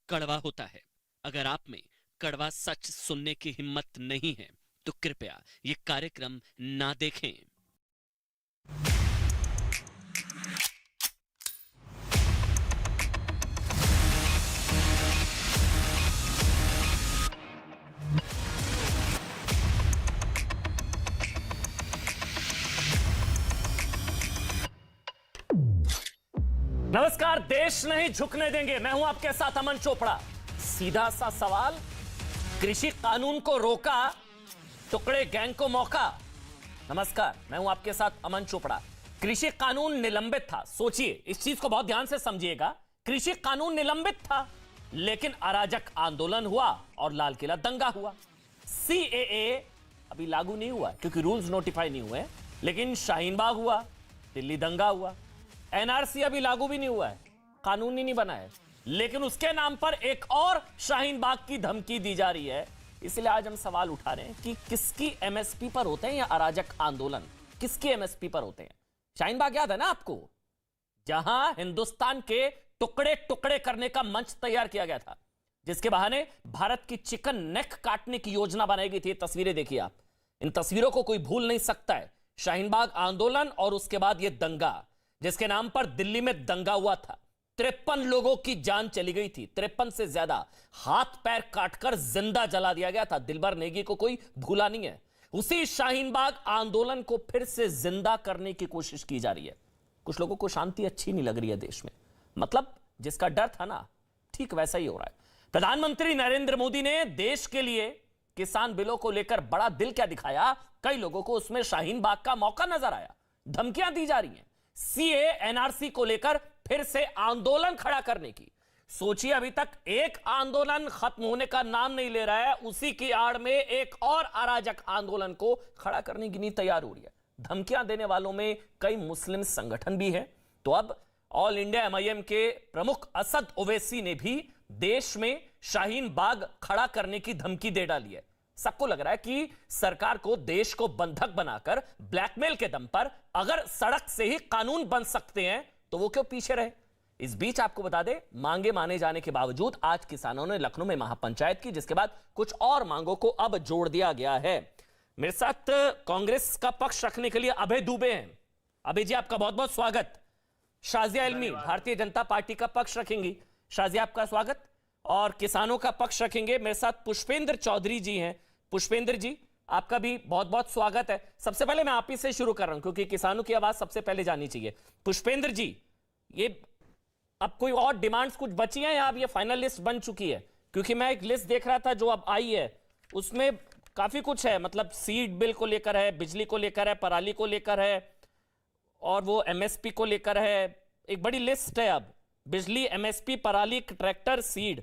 कड़वा होता है। अगर आप में कड़वा सच सुनने की हिम्मत नहीं है तो कृपया ये कार्यक्रम ना देखें। नमस्कार, देश नहीं झुकने देंगे। मैं हूं आपके साथ अमन चोपड़ा। सीधा सा सवाल, कृषि कानून को रोका, टुकड़े गैंग को मौका। नमस्कार, मैं हूं आपके साथ अमन चोपड़ा। कृषि कानून निलंबित था। सोचिए, इस चीज को बहुत ध्यान से समझिएगा। कृषि कानून निलंबित था, लेकिन अराजक आंदोलन हुआ और लाल किला दंगा हुआ। सीएए अभी लागू नहीं हुआ क्योंकि रूल्स नोटिफाई नहीं हुए, लेकिन शाहीन बाग हुआ, दिल्ली दंगा हुआ। एनआरसी अभी लागू भी नहीं हुआ है, कानून ही नहीं बना है, लेकिन उसके नाम पर एक और शाहीन बाग की धमकी दी जा रही है। इसलिए आज हम सवाल उठा रहे हैं कि किसकी एमएसपी पर होते हैं या अराजक आंदोलन किसकी एमएसपी पर होते हैं। शाहीन बाग याद है ना आपको, जहां हिंदुस्तान के टुकड़े टुकड़े करने का मंच तैयार किया गया था, जिसके बहाने भारत की चिकन नेक काटने की योजना बनाई गई थी। तस्वीरें देखिए आप, इन तस्वीरों को कोई भूल नहीं सकता है। शाहीन बाग आंदोलन और उसके बाद यह दंगा, जिसके नाम पर दिल्ली में दंगा हुआ था। 53 लोगों की जान चली गई थी, 53 से ज्यादा हाथ पैर काटकर जिंदा जला दिया गया था। दिलबर नेगी को कोई भूला नहीं है। उसी शाहीन बाग आंदोलन को फिर से जिंदा करने की कोशिश की जा रही है। कुछ लोगों को शांति अच्छी नहीं लग रही है देश में, मतलब जिसका डर था ना, ठीक वैसा ही हो रहा है। प्रधानमंत्री नरेंद्र मोदी ने देश के लिए किसान बिलों को लेकर बड़ा दिल क्या दिखाया। कई लोगों को उसमें शाहीन बाग का मौका नजर आया। धमकियां दी जा रही हैं सीए एनआरसी को लेकर फिर से आंदोलन खड़ा करने की। सोचिए, अभी तक एक आंदोलन खत्म होने का नाम नहीं ले रहा है, उसी की आड़ में एक और अराजक आंदोलन को खड़ा करने की नींद तैयार हो रही है। धमकियां देने वालों में कई मुस्लिम संगठन भी हैं। तो अब ऑल इंडिया एमआईएम के प्रमुख असद ओवैसी ने भी देश में शाहीन बाग खड़ा करने की धमकी दे डाली है। सबको लग रहा है कि सरकार को देश को बंधक बनाकर ब्लैकमेल के दम पर अगर सड़क से ही कानून बन सकते हैं तो वो क्यों पीछे रहे। इस बीच आपको बता दें, मांगे माने जाने के बावजूद आज किसानों ने लखनऊ में महापंचायत की, जिसके बाद कुछ और मांगों को अब जोड़ दिया गया है। मेरे साथ कांग्रेस का पक्ष रखने के लिए अभय दुबे हैं। अभय जी, आपका बहुत बहुत स्वागत। शाजिया इल्मी भारतीय जनता पार्टी का पक्ष रखेंगी। शाजिया, आपका स्वागत। और किसानों का पक्ष रखेंगे मेरे साथ पुष्पेंद्र चौधरी जी हैं। पुष्पेंद्र जी, आपका भी बहुत बहुत स्वागत है। सबसे पहले मैं आप ही से शुरू कर रहा हूं क्योंकि किसानों की आवाज सबसे पहले जानी चाहिए। पुष्पेंद्र जी, ये अब कोई और डिमांड्स कुछ बची हैं या अब ये फाइनल लिस्ट बन चुकी है? क्योंकि मैं एक लिस्ट देख रहा था जो अब आई है, उसमें काफी कुछ है, मतलब सीड बिल को लेकर है, बिजली को लेकर है, पराली को लेकर है, और वो एमएसपी को लेकर है। एक बड़ी लिस्ट है अब, बिजली, एमएसपी, पराली, ट्रैक्टर, सीड।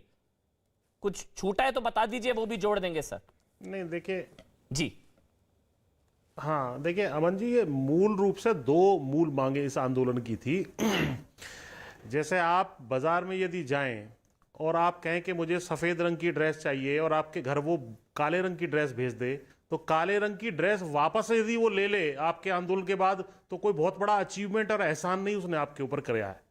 कुछ छूटा है तो बता दीजिए, वो भी जोड़ देंगे सर। नहीं, देखिए जी, हाँ, देखिए अमन जी, ये मूल रूप से दो मूल मांगे इस आंदोलन की थी। जैसे आप बाजार में यदि जाएं और आप कहें कि मुझे सफ़ेद रंग की ड्रेस चाहिए और आपके घर वो काले रंग की ड्रेस भेज दे, तो काले रंग की ड्रेस वापस यदि वो ले ले आपके आंदोलन के बाद, तो कोई बहुत बड़ा अचीवमेंट और एहसान नहीं उसने आपके ऊपर कराया है।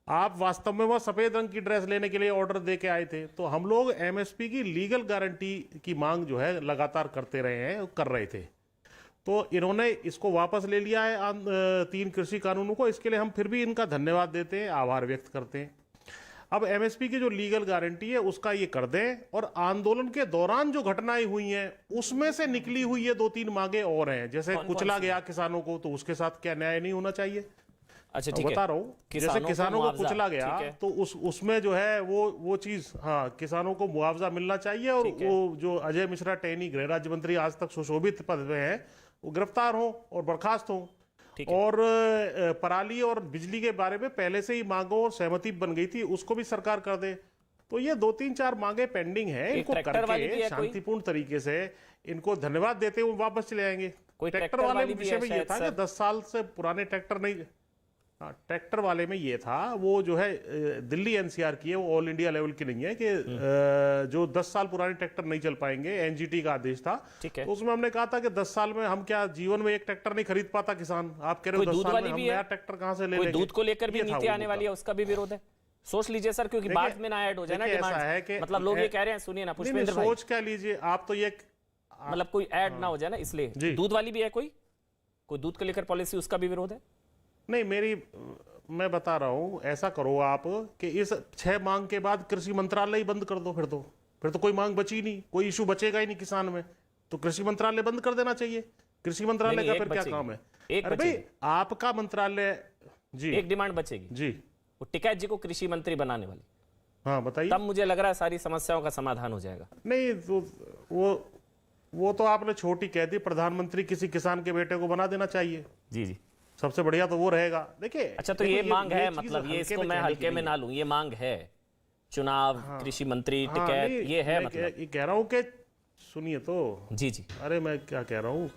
आप वास्तव में वह सफ़ेद रंग की ड्रेस लेने के लिए ऑर्डर दे के आए थे। तो हम लोग एमएसपी की लीगल गारंटी की मांग जो है लगातार करते रहे हैं, कर रहे थे। तो इन्होंने इसको वापस ले लिया है 3 कृषि कानूनों को। इसके लिए हम फिर भी इनका धन्यवाद देते हैं, आभार व्यक्त करते हैं। अब एमएसपी की जो लीगल गारंटी है उसका ये कर दें, और आंदोलन के दौरान जो घटनाएं हुई हैं उसमें से निकली हुई ये 2-3 मांगे और हैं। जैसे कुचला गया किसानों को, तो उसके साथ क्या न्याय नहीं होना चाहिए? अच्छा ठीक है, बता रहा हूँ। जैसे किसानों को कुचला गया तो उसमें जो है वो चीज, हाँ, किसानों को मुआवजा मिलना चाहिए। और वो जो अजय मिश्रा टेनी गृह राज्य मंत्री आज तक सुशोभित पद पे हैं, वो गिरफ्तार हों और बर्खास्त हों। और पराली और बिजली के बारे में पहले से ही मांगों और सहमति बन गई थी, उसको भी सरकार कर दे। तो ये 2-3-4 मांगे पेंडिंग है, इनको करके शांतिपूर्ण तरीके से इनको धन्यवाद देते हुए वापस चले आएंगे। ट्रैक्टर वाले विषय में ये था कि 10 साल से पुराने ट्रैक्टर नहीं, ट्रैक्टर वाले में ये था, वो जो है दिल्ली एनसीआर की है, वो ऑल इंडिया लेवल की नहीं है, कि जो 10 साल पुराने ट्रैक्टर नहीं चल पाएंगे, एनजीटी का आदेश था। तो उसमें हमने कहा था कि 10 साल में हम क्या जीवन में एक ट्रैक्टर नहीं खरीद पाता किसान। आप कह रहे हो 10 साल में हम नया ट्रैक्टर कहां से ले लेंगे? दूध को लेकर भी नीति आने वाली है, उसका भी विरोध है। सोच लीजिए सर, क्योंकि बाद में ना ऐड हो जाए ना ऐसा है डिमांड, कि मतलब लोग ये कह रहे हैं, सुनिए ना पुष्पेंद्र भाई, सोच क्या लीजिए आप, तो ये मतलब कोई ऐड ना हो जाए ना, इसलिए। दूध वाली भी है कोई दूध को लेकर पॉलिसी, उसका भी विरोध है? नहीं, मैं बता रहा हूं, ऐसा करो आप कि इस 6 मांग के बाद कृषि मंत्रालय ही बंद कर दो, फिर तो कोई मांग बची नहीं, कोई इशू बचेगा ही नहीं किसान में, तो कृषि मंत्रालय बंद कर देना चाहिए। कृषि मंत्रालय का फिर क्या काम है? अरे भाई आपका मंत्रालय जी, एक डिमांड बचेगी जी, वो टिकैत जी को कृषि मंत्री बनाने वाली। हाँ बताइए। तब मुझे लग रहा है सारी समस्याओं का समाधान हो जाएगा। नहीं तो वो तो आपने छोटी कह दी, प्रधानमंत्री किसी किसान के बेटे को बना देना चाहिए। जी जी, सबसे बढ़िया तो वो रहेगा। देखिए अच्छा, तो ये मांग है, मतलब ये इसको मैं हल्के में ना लूं, ये मांग है, चुनाव, कृषि मंत्री टिकैत, ये है, मतलब ये कह रहा हूं कि सुनिए तो। जी जी, अरे मैं क्या कह रहा हूं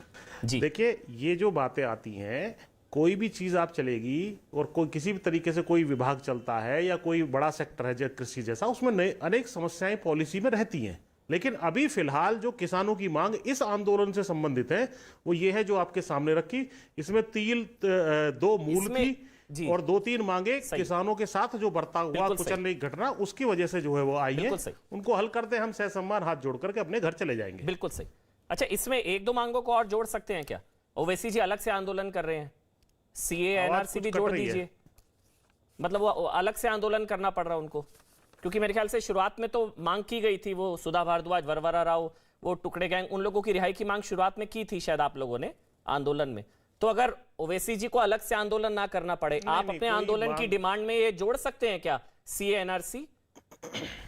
जी, देखिए ये जो बातें आती हैं, कोई भी चीज आप चलेगी और कोई किसी भी तरीके से कोई विभाग चलता है या कोई बड़ा सेक्टर है जैसे कृषि जैसा, उसमें अनेक समस्याएं पॉलिसी में रहती हैं। लेकिन अभी फिलहाल जो किसानों की मांग इस आंदोलन से संबंधित है वो ये है जो आपके सामने रखी। इसमें 2 मूल थी और 2-3 मांगे किसानों के साथ जो बर्ताव हुआ, कुचलने की घटना, उसकी वजह से जो है वो आई है। उनको हल करते हम सहसम्मान हाथ जोड़ करके अपने घर चले जाएंगे। बिल्कुल सही। अच्छा, इसमें 1-2 मांगों को और जोड़ सकते हैं क्या? ओवैसी जी अलग से आंदोलन कर रहे हैं, सीए एनआरसी भी जोड़ दीजिए, मतलब वो अलग से आंदोलन करना पड़ रहा है उनको, क्योंकि मेरे ख्याल से शुरुआत में तो मांग की गई थी, वो सुधा भारद्वाज, वरवरा राव, वो टुकड़े गैंग, उन लोगों की रिहाई की मांग शुरुआत में की थी शायद आप लोगों ने आंदोलन में। तो अगर ओवैसी जी को अलग से आंदोलन ना करना पड़े, आप अपने आंदोलन की डिमांड में ये जोड़ सकते हैं क्या, सीए एनआरसी?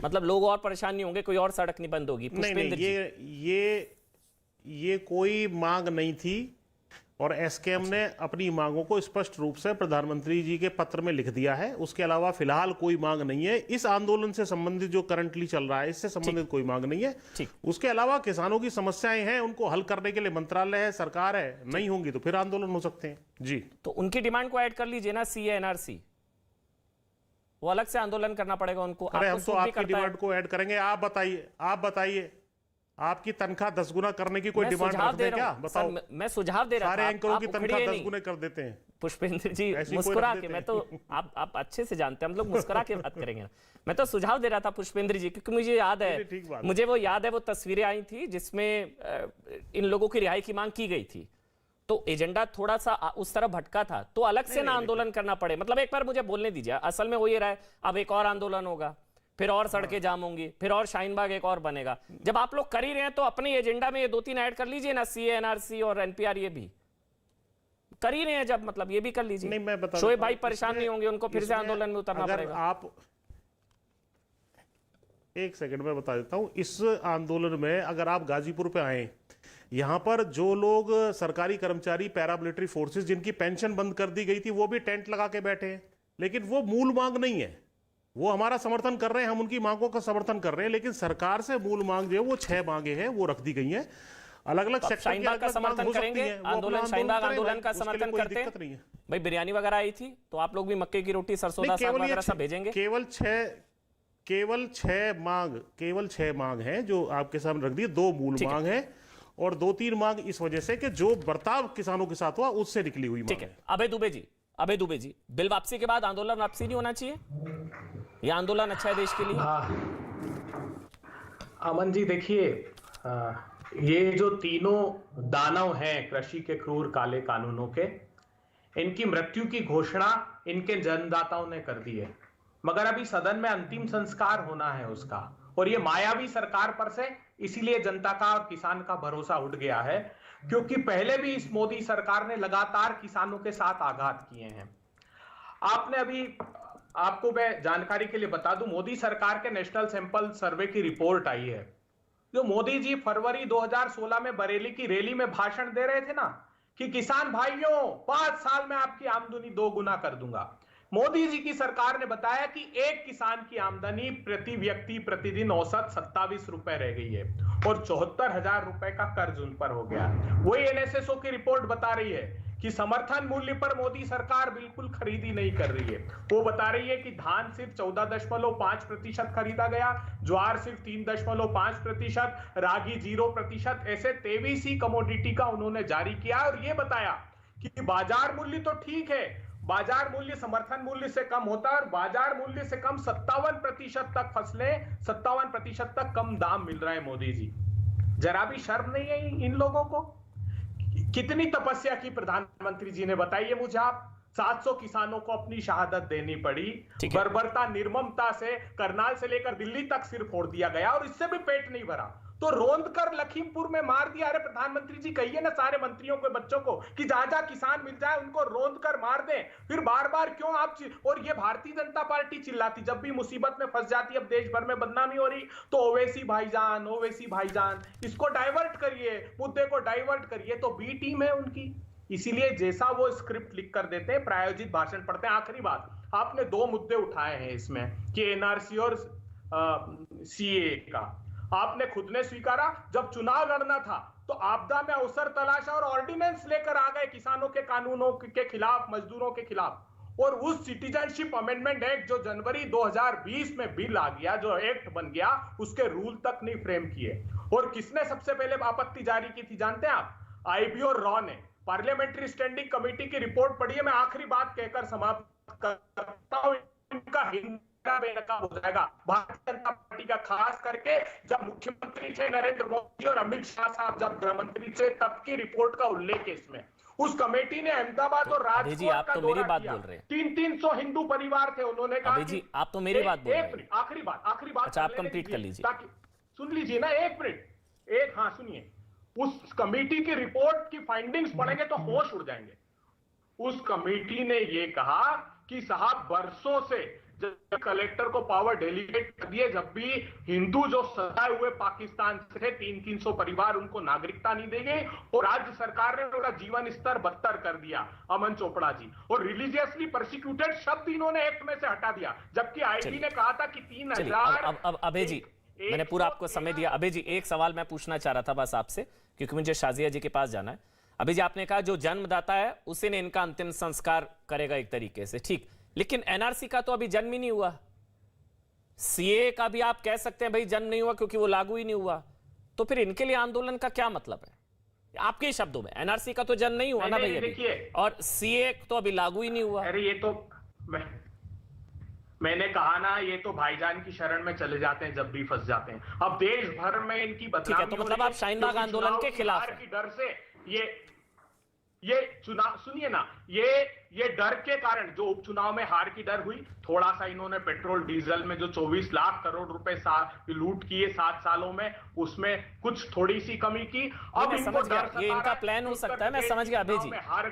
मतलब लोग और परेशान नहीं होंगे, कोई और सड़क नहीं बंद होगी। नहीं, ये कोई मांग नहीं थी और एसकेएम ने अपनी मांगों को स्पष्ट रूप से प्रधानमंत्री जी के पत्र में लिख दिया है। उसके अलावा फिलहाल कोई मांग नहीं है। इस आंदोलन से संबंधित जो करंटली चल रहा है, इससे संबंधित कोई मांग नहीं है। उसके अलावा किसानों की समस्याएं हैं, उनको हल करने के लिए मंत्रालय है, सरकार है, नहीं होंगी तो फिर आंदोलन हो सकते हैं। जी, तो उनकी डिमांड को ऐड कर लीजिए ना, सीए एनआरसी, वो अलग से आंदोलन करना पड़ेगा उनको। अरे हम तो आपकी डिमांड को ऐड करेंगे। आप बताइए आपकी तनख्वाह 10 गुना करने की कोई डिमांड रखते हैं क्या? बताओ। मैं सुझाव दे रहा था, सारे एंकरों की तनख्वाह 10 गुने कर देते हैं पुष्पेंद्र जी, मुस्कुरा के। मैं तो आप अच्छे से जानते हैं, हम लोग मुस्कुरा के बात करेंगे ना। मैं तो सुझाव दे रहा था पुष्पेंद्र जी, क्योंकि मुझे याद है, मुझे वो याद है, वो तस्वीरें आई थी जिसमें इन लोगों की रिहाई की मांग की गई थी, तो एजेंडा थोड़ा सा उस तरफ भटका था, तो अलग से ना आंदोलन करना पड़े। मतलब एक बार मुझे बोलने दीजिए, असल में हो ये रहा है, अब एक और आंदोलन होगा, फिर और सड़कें जाम होंगी, फिर और शाहीन बाग एक और बनेगा। जब आप लोग कर ही रहे हैं तो अपने एजेंडा में ये 2-3 ऐड कर लीजिए ना, सीए एनआरसी और एनपीआर, ये भी कर ही रहे हैं जब, मतलब ये भी कर लीजिए। नहीं, मैं बता शोएब भाई परेशान नहीं होंगे, उनको फिर से आंदोलन में उतरना पड़ेगा। आप एक सेकंड में बता देता हूं। इस आंदोलन में अगर आप गाजीपुर पे आए, यहां पर जो लोग सरकारी कर्मचारी, पैरामिलिट्री फोर्सेस जिनकी पेंशन बंद कर दी गई थी, वो भी टेंट लगा के बैठे हैं। लेकिन वो मूल मांग नहीं है, वो हमारा समर्थन कर रहे हैं, हम उनकी मांगों का समर्थन कर रहे हैं। लेकिन सरकार से मूल मांग जो है वो 6 मांगे हैं, वो रख दी गई हैं। अलग अलग सेक्टर की का समर्थन करेंगे, आंदोलन शाहीन बाग आंदोलन का समर्थन करते हैं। भाई बिरयानी वगैरह आई थी, तो आप लोग भी मक्के की रोटी, सरसों का साग वगैरह सब भेजेंगे। केवल 6 मांग हैं जो आपके सामने रख दी। 2 मूल मांग है और 2-3 मांग इस वजह से कि जो बर्ताव किसानों के साथ हुआ उससे निकली हुई मांग है। अभय दुबे जी, बिल वापसी के बाद आंदोलन वापसी नहीं होना चाहिए? यह आंदोलन अच्छा है देश के लिए? अमन जी देखिए, ये जो तीनों दानव हैं कृषि के क्रूर काले कानूनों के, इनकी मृत्यु की घोषणा इनके जन्मदाताओं ने कर दी है, मगर अभी सदन में अंतिम संस्कार होना है उसका। और ये मायावी सरकार पर से इसीलिए जनता का और किसान का भरोसा उठ गया है, क्योंकि पहले भी इस मोदी सरकार ने लगातार किसानों के साथ आघात किए हैं। आपने अभी, आपको मैं जानकारी के लिए बता दूं, मोदी सरकार के नेशनल सैंपल सर्वे की रिपोर्ट आई है। जो मोदी जी फरवरी 2016 में बरेली की रैली में भाषण दे रहे थे ना, कि किसान भाइयों 5 साल में आपकी आमदनी 2 गुना कर दूंगा। मोदी जी की सरकार ने बताया कि एक किसान की आमदनी प्रति व्यक्ति प्रतिदिन औसत 27 रुपए रह गई है और 74,000 रुपए का कर्ज उन पर हो गया। वही एनएसएसओ की रिपोर्ट बता रही है कि समर्थन मूल्य पर मोदी सरकार बिल्कुल खरीदी नहीं कर रही है। वो बता रही है कि धान सिर्फ 14.5% खरीदा गया, ज्वार सिर्फ 3.5%, रागी 0%, ऐसे 23 ही कमोडिटी का उन्होंने जारी किया और ये बताया कि बाजार मूल्य तो ठीक है, बाजार मूल्य समर्थन मूल्य से कम होता है और बाजार मूल्य से कम 57% तक फसलें 57% तक कम दाम मिल रहा है। मोदी जी, जरा भी शर्म नहीं है इन लोगों को? कितनी तपस्या की प्रधानमंत्री जी ने, बताइए मुझे आप। 700 किसानों को अपनी शहादत देनी पड़ी, बर्बरता निर्ममता से करनाल से लेकर दिल्ली तक सिर फोड़ दिया गया और इससे भी पेट नहीं भरा तो रोंद कर लखीमपुर में मार दिया। अरे प्रधानमंत्री जी, कहिए ना सारे मंत्रियों को, बच्चों को कि जहां जहां किसान मिल जाए उनको रोंद कर मार दें। फिर बार बार क्यों आप और ये भारतीय जनता पार्टी चिल्लाती जब भी मुसीबत में फंस जाती, अब देश भर में बदनामी हो रही तो ओवैसी भाईजान, ओवैसी भाईजान, इसको डाइवर्ट करिए, मुद्दे को डाइवर्ट करिए। तो बी टीम है उनकी, इसीलिए जैसा वो स्क्रिप्ट लिख कर देते हैं, प्रायोजित भाषण पढ़ते हैं। आखिरी बात, आपने 2 मुद्दे उठाए हैं इसमें कि एनआरसी और सीए का। आपने खुद ने स्वीकारा, जब चुनाव लड़ना था तो आपदा में अवसर तलाशा और ऑर्डिनेंस लेकर आ गए किसानों के कानूनों के खिलाफ, मजदूरों के खिलाफ। और उस सिटीजनशिप अमेंडमेंट एक्ट जो जनवरी 2020 में बिल आ गया, जो एक्ट बन गया, उसके रूल तक नहीं फ्रेम किए। और किसने सबसे पहले आपत्ति जारी की थी जानते हैं आप? आईबी और रॉ ने। पार्लियामेंट्री स्टैंडिंग कमेटी की रिपोर्ट पढ़िए। मैं आखिरी बात कहकर समाप्त करता हूं, इनका हिंसा बेनकाब हो जाएगा भारतीय जनता पार्टी का, खास करके जब मुख्यमंत्री थे नरेंद्र मोदी और अमित शाह साहब जब गृह मंत्री थे, तब की रिपोर्ट का उल्लेख है इसमें। उस कमेटी ने अहमदाबाद और राजकोट का दौरा किया। 300 हिंदू परिवार थे, उन्होंने कहा जी आप तो मेरी बात बोल रहे हैं। आखिरी बात अच्छा, आप कंप्लीट कर लीजिए ताकि सुन लीजिए ना, एक मिनट, हाँ सुनिए। उस कमेटी की रिपोर्ट की फाइंडिंग्स पढ़ेंगे तो होश उड़ जाएंगे। उस कमेटी ने यह कहा कि साहब बरसों से जब कलेक्टर को पावर डेलीगेट कर दिए, जब भी हिंदू जो सताए हुए पाकिस्तान से थे 300 परिवार, उनको नागरिकता नहीं देंगे और राज्य सरकार ने उनका जीवन स्तर बदतर कर दिया। अमन चोपड़ा जी, और रिलीजियसली परसिक्यूटेड शब्द इन्होंने एक्ट में से हटा दिया, जबकि आईबी ने कहा था कि 3000। अब अभय जी, मैंने पूरा आपको समय दिया। अभय जी, एक सवाल मैं पूछना चाह रहा था बस आपसे, क्योंकि मुझे शाजिया जी के पास जाना है। अभय जी, आपने कहा जो जन्मदाता है उसी ने इनका अंतिम संस्कार करेगा एक तरीके से, ठीक, लेकिन एनआरसी का तो अभी जन्म ही नहीं हुआ। सीए का भी आप कह सकते हैं भाई जन्म नहीं हुआ क्योंकि वो लागू ही नहीं हुआ, तो फिर इनके लिए आंदोलन का क्या मतलब है? आपके ही शब्दों में, एनआरसी का तो जन्म नहीं हुआ ना भाई अभी, और सीए तो अभी लागू ही नहीं हुआ। अरे ये तो मैंने कहा ना, ये तो भाईजान की शरण में चले जाते हैं जब भी फंस जाते हैं। अब देश भर में इनकी बदनामी, तो मतलब आप शाहीन बाग आंदोलन के खिलाफ की डर से ये चुनाव, सुनिए ना, ये डर के कारण जो उपचुनाव में हार की डर हुई, थोड़ा सा इन्होंने पेट्रोल डीजल में जो 24 लाख करोड़ रुपए लूट किए 7 सालों में, उसमें कुछ थोड़ी सी कमी की। अब समझ गया, ये इनका प्लान हो सकता है, मैं समझ गया अभय जी।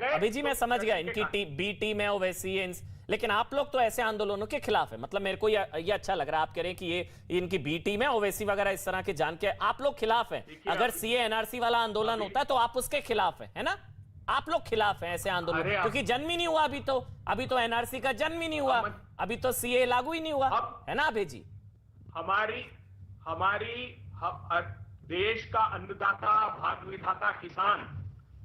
अभय जी मैं समझ गया, इनकी बी टीम है ओवैसी है, लेकिन आप लोग तो ऐसे आंदोलनों के खिलाफ है। मतलब मेरे को ये अच्छा लग रहा है, आप कह रहे हैं कि ये इनकी बी टीम है, ओवैसी वगैरह इस तरह के जान के आप लोग खिलाफ हैं। अगर सीए एनआरसी वाला आंदोलन होता है तो आप उसके खिलाफ है ना? आप लोग खिलाफ हैं ऐसे आंदोलन, क्योंकि जन्म ही नहीं हुआ अभी तो एनआरसी का जन्म ही नहीं हुआ, अभी तो सीए लागू ही नहीं हुआ, है ना अभय जी? हमारी देश का अन्नदाता, भाग्य विधाता किसान,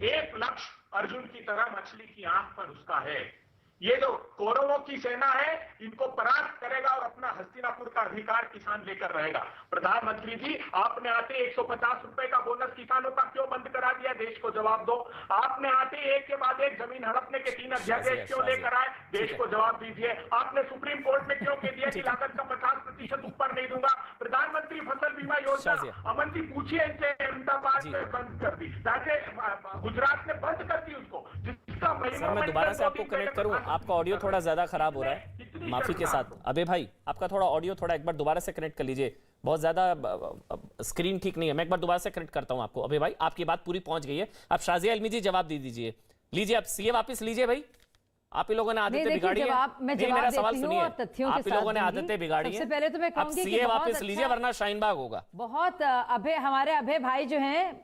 एक लक्ष्य अर्जुन की तरह मछली की आंख पर उसका है। ये जो कौरवों की सेना है, इनको परास्त करेगा और अपना हस्तिनापुर का अधिकार किसान लेकर रहेगा। प्रधानमंत्री जी, आपने आते 150 रुपए का बोनस किसानों का क्यों बंद करा दिया? देश को जवाब दो। आपने आते एक के बाद एक जमीन हड़पने के 3 अध्यादेश क्यों लेकर आए? देश को जवाब दीजिए। आपने सुप्रीम कोर्ट में क्यों कह दिया कि लागत का 50% ऊपर नहीं दूंगा? प्रधानमंत्री फसल बीमा योजना, अमन जी पूछिए इनसे, अहमदाबाद में बंद कर दी, गुजरात ने बंद कर दी उसको, जिसका मैं दोबारा से आपको कनेक्ट करूं। आपका ऑडियो थोड़ा ज्यादा खराब हो रहा है, माफी के साथ। अबे भाई, आपका थोड़ा ऑडियो थोड़ा एक बार दोबारा से कनेक्ट कर लीजिए, बहुत ज्यादा स्क्रीन ठीक नहीं है। मैं एक बार दोबारा से कनेक्ट करता हूं आपको। अबे भाई, आपकी बात पूरी पहुंच गई है। आप शाजिया अलमी जी जवाब दे दीजिए। लीजिए, आप सीए वापस लीजिए भाई। आप ही लोगों ने आदतें बिगाड़ी है। मेरा सवाल सुनिए, आप ही लोगों ने आदतें बिगाड़ी है। सबसे पहले तो मैं कहूंगी कि सीए वापस लीजिए, वरना शाहीन बाग होगा। बहुत हमारे अभय भाई जो हैं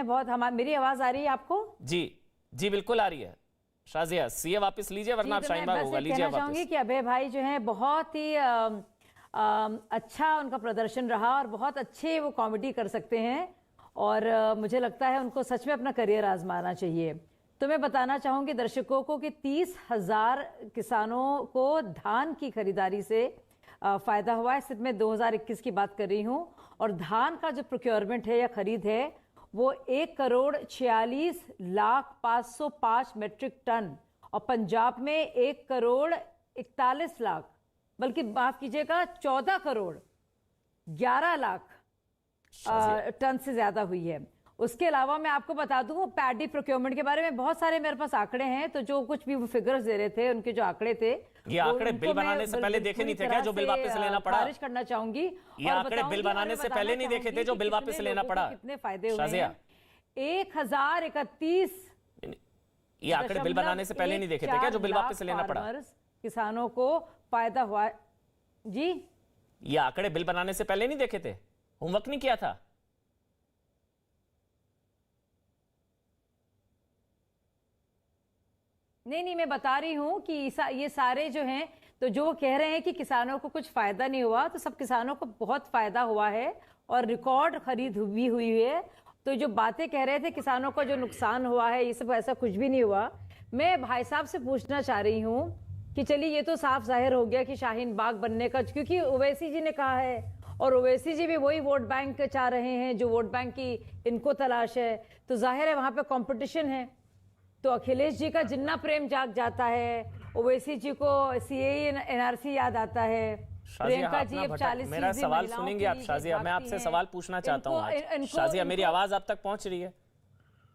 बहुत, मेरी आवाज आ रही है आपको? जी बिल्कुल आ रही है। शाजिया, सीए वापस लीजिए, वरना आप शाहीन बाग होगा। लीजिए वापस। चाहूंगी कि अभय भाई जो हैं बहुत ही अच्छा उनका प्रदर्शन रहा और बहुत अच्छे वो कॉमेडी कर सकते हैं, और मुझे लगता है उनको सच में अपना करियर आजमाना चाहिए। तो मैं बताना चाहूंगी दर्शकों को कि 30,000 किसानों को धान की खरीदारी से फायदा हुआ है। सिर्फ मैं 2021 की बात कर रही हूँ, और धान का जो प्रोक्योरमेंट है या खरीद है वो 1,46,05,505 मेट्रिक टन, और पंजाब में 1,41,00,000, बल्कि माफ कीजिएगा 14,11,00,000 टन से ज्यादा हुई है। उसके अलावा मैं आपको बता दूं पैडी प्रोक्योरमेंट के बारे में बहुत सारे मेरे पास आंकड़े हैं, तो जो कुछ भी वो फिगर्स दे रहे थे, उनके जो आंकड़े थे, ये आंकड़े बिल बनाने से पहले देखे नहीं थे क्या, जो बिल वापस लेना पड़ा? खारिज करना चाहूंगी। ये आंकड़े बिल बनाने से पहले नहीं देखे थे, जो बिल वापस लेना पड़ा? कितने फायदे हुए शाजिया, हैं? 1031 ये आंकड़े बिल बनाने से पहले नहीं देखे थे क्या, जो बिल वापस लेना पड़ा? किसानों को फायदा हुआ जी। ये आंकड़े बिल बनाने से पहले नहीं देखे थे? होमवर्क नहीं किया था? नहीं, मैं बता रही हूं कि ये सारे जो हैं, तो जो वो कह रहे हैं कि किसानों को कुछ फायदा नहीं हुआ, तो सब किसानों को बहुत फायदा हुआ है और रिकॉर्ड खरीद भी हुई है। तो जो बातें कह रहे थे किसानों को जो नुकसान हुआ है, ये सब ऐसा कुछ भी नहीं हुआ। मैं भाई साहब से पूछना चाह रही हूं कि चलिए ये तो साफ जाहिर हो गया कि शाहीन बाग बनने का, क्योंकि ओवैसी जी ने कहा है और ओवैसी जी भी वही वोट बैंक चाह रहे हैं जो वोट बैंक की इनको तलाश है, तो जाहिर है वहां पे कंपटीशन है। तो अखिलेश जी का जिन्ना प्रेम जाग जाता है, ओवैसी जी को सीएए एनआरसी याद आता है, प्रियंका जी अब 40 मेरा सवाल सुनेंगे आप शाजिया? मैं आपसे सवाल पूछना चाहता हूँ आज। शाजिया, मेरी आवाज आप तक पहुंच रही है?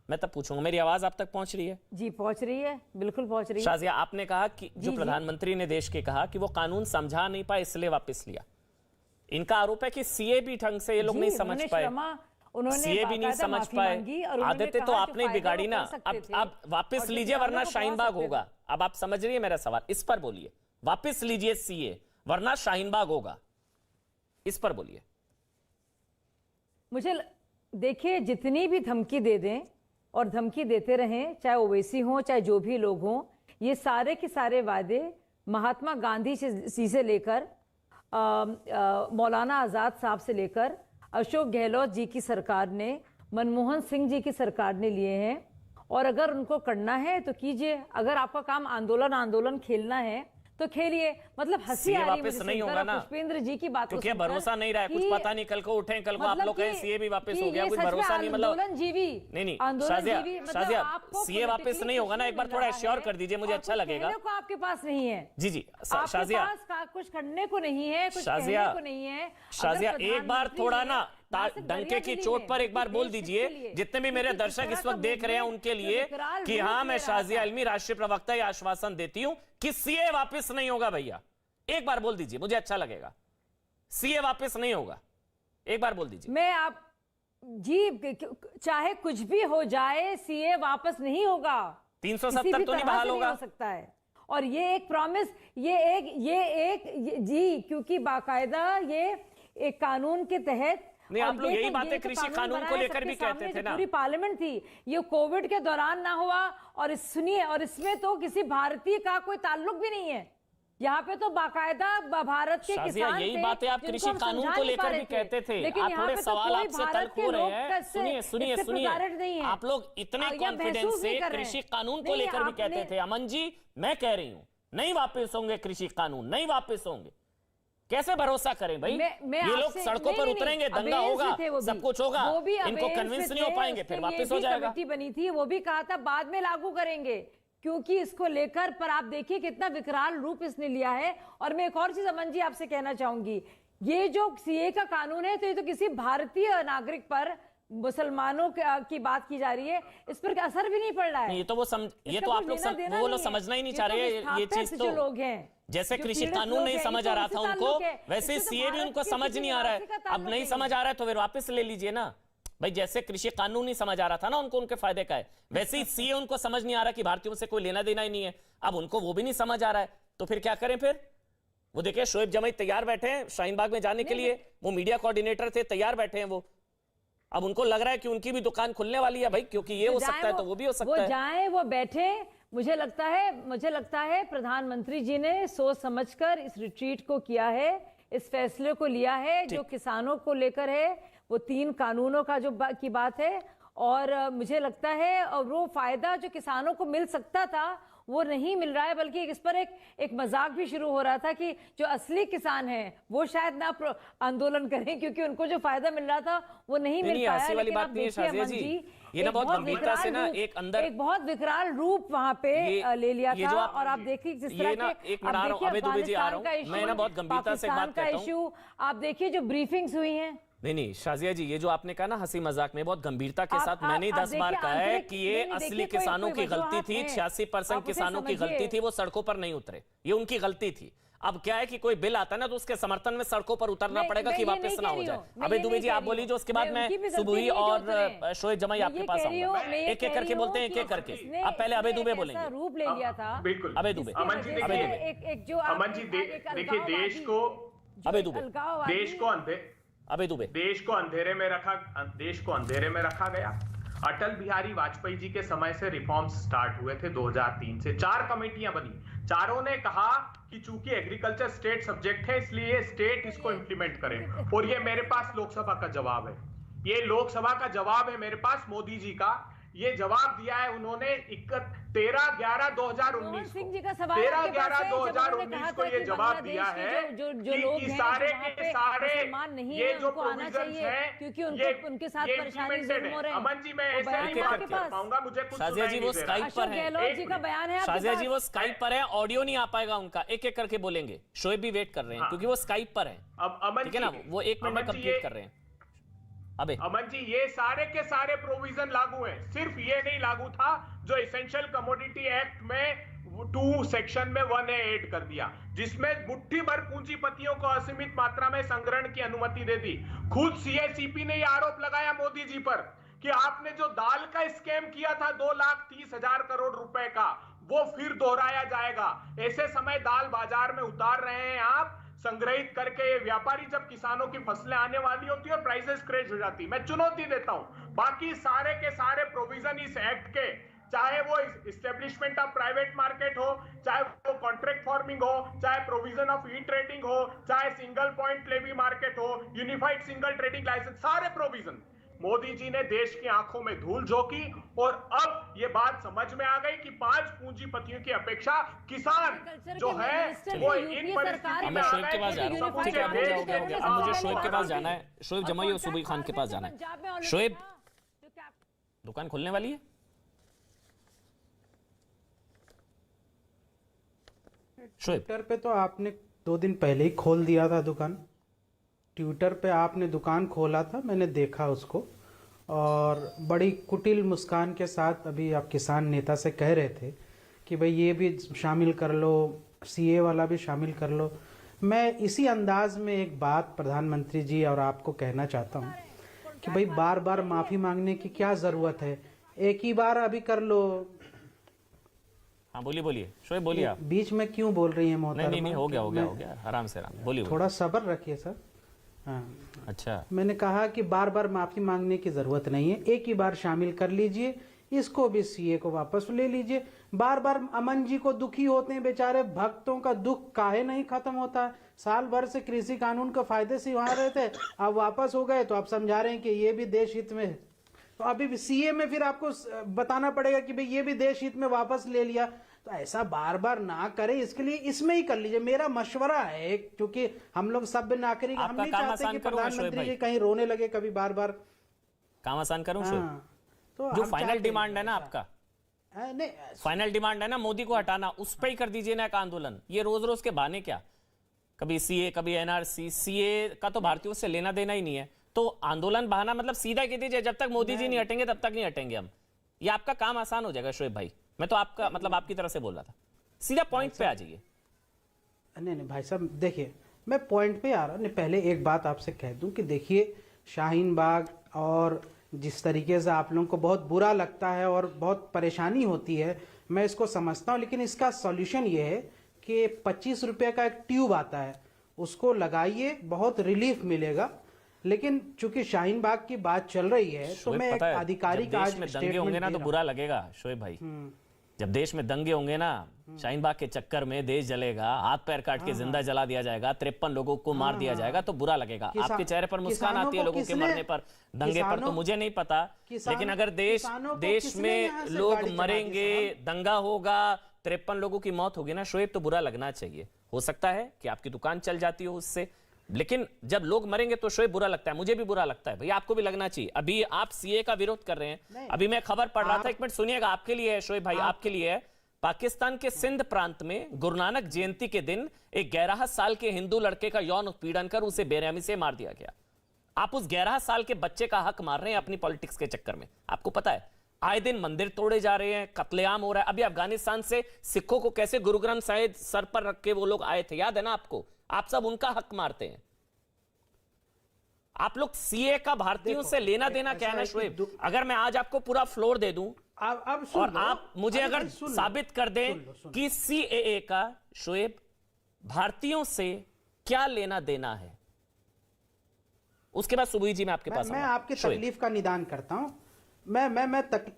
मैं तब पूछूंगा, मेरी आवाज आप तक पहुंच रही है? जी पहुंच रही है, बिल्कुल पहुंच रही है। शाजिया, आपने कहा कि जो प्रधानमंत्री ने देश के कहा कि वो कानून समझा नहीं पाए इसलिए वापस लिया। इनका आरोप है कि सीए भी ढंग से ये लोग नहीं समझ पाए, सीए भी नहीं समझ पाए। आदतें तो आपने बिगाड़ी ना, अब वापस लीजिए वरना शाहीन बाग होगा। अब आप समझ रही है मेरा सवाल? इस पर बोलिए, वापस लीजिए सीए वरना शाहीन बाग होगा, इस पर बोलिए। मुझे देखिए, जितनी भी धमकी दे दें और धमकी देते रहें, चाहे ओवैसी हो चाहे जो भी लोग हों, ये सारे के सारे वादे महात्मा गांधी जी से लेकर मौलाना आजाद साहब से लेकर अशोक गहलोत जी की सरकार ने, मनमोहन सिंह जी की सरकार ने लिए हैं। और अगर उनको करना है तो कीजिए, अगर आपका काम आंदोलन खेलना है तो खेलिए। मतलब हंसी आ रही है मुझे नहीं होगा ना पुष्पेंद्र जी की बात, क्योंकि भरोसा नहीं रहा है, कुछ पता नहीं, कल को उठे, कल को आप लोग कहें सीए भी वापस हो गया, कुछ भरोसा नहीं। मतलब नहीं शाजिया, सीए वापस नहीं होगा ना, एक बार थोड़ा एश्योर कर दीजिए, मुझे अच्छा लगेगा। आपके पास नहीं है जी शाजिया, कुछ करने को नहीं है, कुछ शाजिया को नहीं है। शाजिया, एक बार थोड़ा ना डंके की चोट पर एक बार बोल दीजिए, जितने भी मेरे दर्शक इस वक्त देख रहे हैं उनके लिए, कि हाँ मैं शाजिया इल्मी राष्ट्रीय प्रवक्ता ये आश्वासन देती हूं कि सीए वापस नहीं होगा। भैया एक बार बोल दीजिए, मुझे अच्छा लगेगा। सीए वापस नहीं होगा, एक बार बोल दीजिए। मैं आप जी, चाहे कुछ भी हो जाए सीए वापस नहीं होगा, 370 तो नहीं बहाल होगा, हो सकता है। और ये एक प्रॉमिस, ये एक जी, क्योंकि बाकायदा ये एक कानून के तहत, नहीं आप लोग यही बातें कृषि कानून को लेकर भी कहते थे ना। पूरी पार्लियामेंट थी, ये कोविड के दौरान ना हुआ। और सुनिए, और इसमें तो किसी भारतीय का कोई ताल्लुक भी नहीं है, यहाँ पे तो बाकायदा भारत के किसान थे। यही बातें आप कृषि कानून को लेकर भी कहते थे। लेकिन आप थोड़े सवाल आपसे तल्ख हो रहे हैं। सुनिए, आप लोग इतने कॉन्फिडेंस से कृषि कानून को लेकर भी कहते थे। अमन जी, मैं कह रही हूँ नहीं वापस होंगे कृषि कानून, नहीं वापस होंगे। कैसे भरोसा करें भाई? ये लोग सड़कों पर उतरेंगे, दंगा होगा, सब कुछ होगा, इनको कन्विंस नहीं हो पाएंगे, फिर वापस हो जाएगा। कमेटी बनी थी, वो भी कहा था बाद में लागू करेंगे, क्योंकि इसको लेकर, पर आप देखिए कितना विकराल रूप इसने लिया है। और मैं एक और चीज अमन जी आपसे कहना चाहूंगी, ये जो सीए का कानून है, तो ये तो किसी भारतीय नागरिक पर, मुसलमानों की बात की जा रही है, इस पर असर भी नहीं पड़ रहा है। ये तो आप लोग वो लोग समझना ही नहीं चाह रहे। ये चीज तो लोग हैं, जैसे कृषि कानून नहीं समझ आ रहा था उनको, वैसे सीए भी उनको समझ नहीं आ रहा है। अब नहीं समझ आ रहा है तो फिर वापस ले लीजिए ना भाई। जैसे कृषि कानून नहीं समझ आ रहा था ना उनको, उनके फायदे का है, वैसे ही सीए उनको समझ नहीं आ रहा कि भारतीयों से कोई लेना देना ही नहीं है। अब उनको वो भी नहीं समझ आ रहा है, तो फिर क्या करें? फिर वो देखिए शोएब जमाई तैयार बैठे हैं शाहीन बाग में जाने के लिए, वो मीडिया कोऑर्डिनेटर थे, तैयार बैठे हैं वो। अब उनको लग रहा है कि उनकी भी दुकान खुलने वाली है भाई, क्योंकि ये हो सकता है तो वो भी हो सकता है। वो जाए, वो बैठे। मुझे लगता है प्रधानमंत्री जी ने सोच समझकर इस रिट्रीट को किया है, इस फैसले को लिया है जो किसानों को लेकर है, वो 3 कानूनों का जो की बात है। और मुझे लगता है, और वो फायदा जो किसानों को मिल सकता था वो नहीं मिल रहा है, बल्कि इस पर एक मजाक भी शुरू हो रहा था कि जो असली किसान हैं वो शायद ना आंदोलन करें क्योंकि उनको जो फायदा मिल रहा था वो नहीं मिल पाया। ऐसी वाली लेकिन बात आप नहीं है देखिए शाजिया अमन जी, ये ना बहुत गंभीरता से ना एक अंदर एक बहुत विकराल रूप वहां पे ले लिया ये था। जो और आप देखिए जिस तरह के एक मिनट आ रहा हूं, अबे दुबे जी आ रहा हूं, मैं ना बहुत गंभीरता से बात करता हूं। इशू आप देखिए जो ब्रीफिंग्स हुई हैं। नहीं शाजिया जी, ये जो आपने कहा ना हंसी मजाक में, बहुत गंभीरता के साथ मैंने ही 10 बार कहा है कि ये असली किसानों की गलती थी। 86% किसानों की गलती थी, वो सड़कों पर नहीं उतरे, ये उनकी गलती थी। अब क्या है कि कोई बिल आता है ना तो उसके समर्थन में सड़कों पर उतरना पड़ेगा कि वापस ना हो जाए। अबे दुबे जी आप बोलिए, जो उसके बाद मैं सुबुही और शोएब जमाई आपके पास आऊंगा, एक एक करके बोलते हैं, एक एक करके। अब पहले अबे दुबे बोलेंगे। रूप ले लिया था बिल्कुल अबे दुबे, अमन जी देखिए, अमन जी देखिए, देश को अबे दुबे, देश को अंधेरे में रखा गया। अटल बिहारी वाजपेयी जी के समय से रिफॉर्म्स स्टार्ट हुए थे 2003 से। 4 कमेटियां बनी, चारों ने कहा कि चूंकि एग्रीकल्चर स्टेट सब्जेक्ट है इसलिए स्टेट इसको इंप्लीमेंट करे। और ये मेरे पास लोकसभा का जवाब है, ये लोकसभा का जवाब है मेरे पास मोदी जी का। ये जवाब दिया है उन्होंने 13/11/2019 सिंह जी का सवाल 13/11/2019 को ये जवाब दिया है कि सारे के सारे ये जो प्रोविजंस हैं क्योंकि उनके साथ परेशानी जुल्म हो रहे हैं। अमन जी मैं ऐसे नहीं बात कर पाऊंगा, मुझे कुछ शाजिया जी वो स्काइप पर है। गहलोत जी का बयान है, शाजिया जी वो स्काइप पर है, ऑडियो नहीं आ पाएगा उनका, एक एक करके बोलेंगे। शोएब भी वेट कर रहे हैं क्योंकि वो स्काइप पर है। अब अमन ठीक है ना, वो 1 मिनट में कंप्लीट कर रहे हैं। अबे अमन जी ये सारे के सारे प्रोविजन लागू हैं, सिर्फ ये नहीं लागू था जो एसेंशियल कमोडिटी एक्ट में 2 सेक्शन में 1A ऐड कर दिया, जिसमें मुट्ठी भर पूंजीपतियों को असीमित मात्रा में संग्रहण की अनुमति दे दी। खुद CACP ने ये आरोप लगाया मोदी जी पर कि आपने जो दाल का स्कैम किया था 2,30,000 करोड़ रुपए का, वो फिर दोहराया जाएगा। ऐसे समय दाल बाजार में उतार रहे हैं आप, संग्रहित करके। ये व्यापारी जब किसानों की फसलें आने वाली होती है और प्राइसेस क्रैश हो जाती, मैं चुनौती देता हूं बाकी सारे के सारे प्रोविजन इस एक्ट के, चाहे वो इस्टेब्लिशमेंट ऑफ प्राइवेट मार्केट हो, चाहे वो कॉन्ट्रैक्ट फार्मिंग हो, चाहे प्रोविजन ऑफ ई ट्रेडिंग हो, चाहे सिंगल पॉइंट लेवी मार्केट हो, यूनिफाइड सिंगल ट्रेडिंग लाइसेंस, सारे प्रोविजन मोदी जी ने देश की आंखों में धूल झोंकी। और अब ये बात समझ में आ गई कि 5 पूंजीपतियों की अपेक्षा किसान जो है वो इन परिस्थितियों में शोएब के पास जा रहा हूँ। ठीक है, अब हो गया। अब मुझे शोएब के पास जाना है, शोएब जमाई और सुबही खान के पास जाना है। शोएब, दुकान खोलने वाली है? ट्विटर पे तो आपने 2 दिन पहले ही खोल दिया था दुकान। ट्विटर पे आपने दुकान खोला था, मैंने देखा उसको, और बड़ी कुटिल मुस्कान के साथ अभी आप किसान नेता से कह रहे थे कि भाई ये भी शामिल कर लो, CA वाला भी शामिल कर लो। मैं इसी अंदाज में एक बात प्रधानमंत्री जी और आपको कहना चाहता हूँ कि भाई बार बार माफ़ी मांगने की क्या ज़रूरत है, एक ही बार अभी कर लो। हाँ बोलिए शोएब, बोलिए आप। बीच में क्यों बोल रही है मोहतरमा? नहीं, हो गया, आराम से बोलिए। थोड़ा सब्र रखिए सर। हाँ, अच्छा, मैंने कहा कि बार बार माफी मांगने की जरूरत नहीं है, एक ही बार शामिल कर लीजिए, इसको भी CA को वापस ले लीजिए। बार बार अमन जी को दुखी होते हैं बेचारे, भक्तों का दुख काहे नहीं खत्म होता। साल भर से कृषि कानून के फायदे से वहां रहे थे, अब वापस हो गए तो आप समझा रहे हैं कि ये भी देश हित में है। तो अभी CA में फिर आपको बताना पड़ेगा कि भाई ये भी देश हित में वापस ले लिया। तो ऐसा बार बार ना करें, इसके लिए इसमें ही कर लीजिए, मेरा मशवरा है, क्योंकि हम लोग सभ्य नागरिक, हम नहीं चाहते कि प्रधानमंत्री जी कहीं रोने लगे कभी बार बार। काम आसान करूं शोएब? तो जो फाइनल डिमांड है ना आपका, नहीं, फाइनल डिमांड है ना मोदी को हटाना, उस पर ही कर दीजिए ना एक आंदोलन। ये रोज रोज के बहाने क्या, कभी CA कभी NRC, CA का तो भारतीयों से लेना देना ही नहीं है, तो आंदोलन बहाना मतलब सीधा कह दीजिए जब तक मोदी जी नहीं हटेंगे तब तक नहीं हटेंगे हम। ये आपका काम आसान हो जाएगा शोएब भाई। मैं तो आपका मतलब आपकी तरफ से बोल रहा था, सीधा पॉइंट पे आ जाइए। नहीं भाई साहब, देखिए मैं पॉइंट पे आ रहा हूँ। पहले एक बात आपसे कह दूं कि देखिए शाहीन बाग और जिस तरीके से आप लोगों को बहुत बुरा लगता है और बहुत परेशानी होती है, मैं इसको समझता हूँ, लेकिन इसका सॉल्यूशन ये है कि 25 रुपये का एक ट्यूब आता है, उसको लगाइए, बहुत रिलीफ मिलेगा। लेकिन चूंकि शाहीन बाग की बात चल रही है तो मैं एक आधिकारिक आज दंगे होंगे ना तो बुरा लगेगा शोएब भाई। जब देश में दंगे होंगे ना, शाहीन बाग के चक्कर में देश जलेगा, हाथ पैर काट के जिंदा जला दिया जाएगा, 53 लोगों को मार दिया जाएगा, तो बुरा लगेगा। आपके चेहरे पर मुस्कान आती है लोगों के मरने पर, दंगे पर तो मुझे नहीं पता, लेकिन अगर देश में लोग मरेंगे, दंगा होगा, 53 लोगों की मौत होगी ना शोएब, तो बुरा लगना चाहिए। हो सकता है कि आपकी दुकान चल जाती हो उससे, लेकिन जब लोग मरेंगे तो शोएब बुरा लगता है, मुझे भी बुरा लगता है भैया, आपको भी लगना चाहिए। अभी आप सीए का विरोध कर रहे हैं, अभी मैं खबर पढ़ रहा था, एक मिनट सुनिएगा, आपके लिए है शोएब भाई, आपके लिए है। पाकिस्तान के सिंध प्रांत में गुरु नानक जयंती के दिन एक 11 साल के हिंदू लड़के का यौन उत्पीड़न कर उसे बेरहमी से मार दिया गया। आप उस 11 साल के बच्चे का हक मार रहे हैं अपनी पॉलिटिक्स के चक्कर में। आपको पता है आए दिन मंदिर तोड़े जा रहे हैं, कत्लेआम हो रहा है। अभी अफगानिस्तान से सिखों को कैसे गुरु ग्रंथ साहिब सर पर रख के वो लोग आए थे, याद है ना आपको? आप सब उनका हक मारते हैं। आप लोग सीए का भारतीयों से लेना देना क्या है ना शोएब? अगर मैं आज आपको पूरा फ्लोर दे दूं अब सुन और लो। आप मुझे अरे अगर भाई सुन लो। साबित कर दें कि सीएए का शोएब भारतीयों से क्या लेना देना है, उसके बाद सुबुई जी मैं आपके पास मैं आऊंगा। आपकी शोएब, तकलीफ का निदान करता हूं।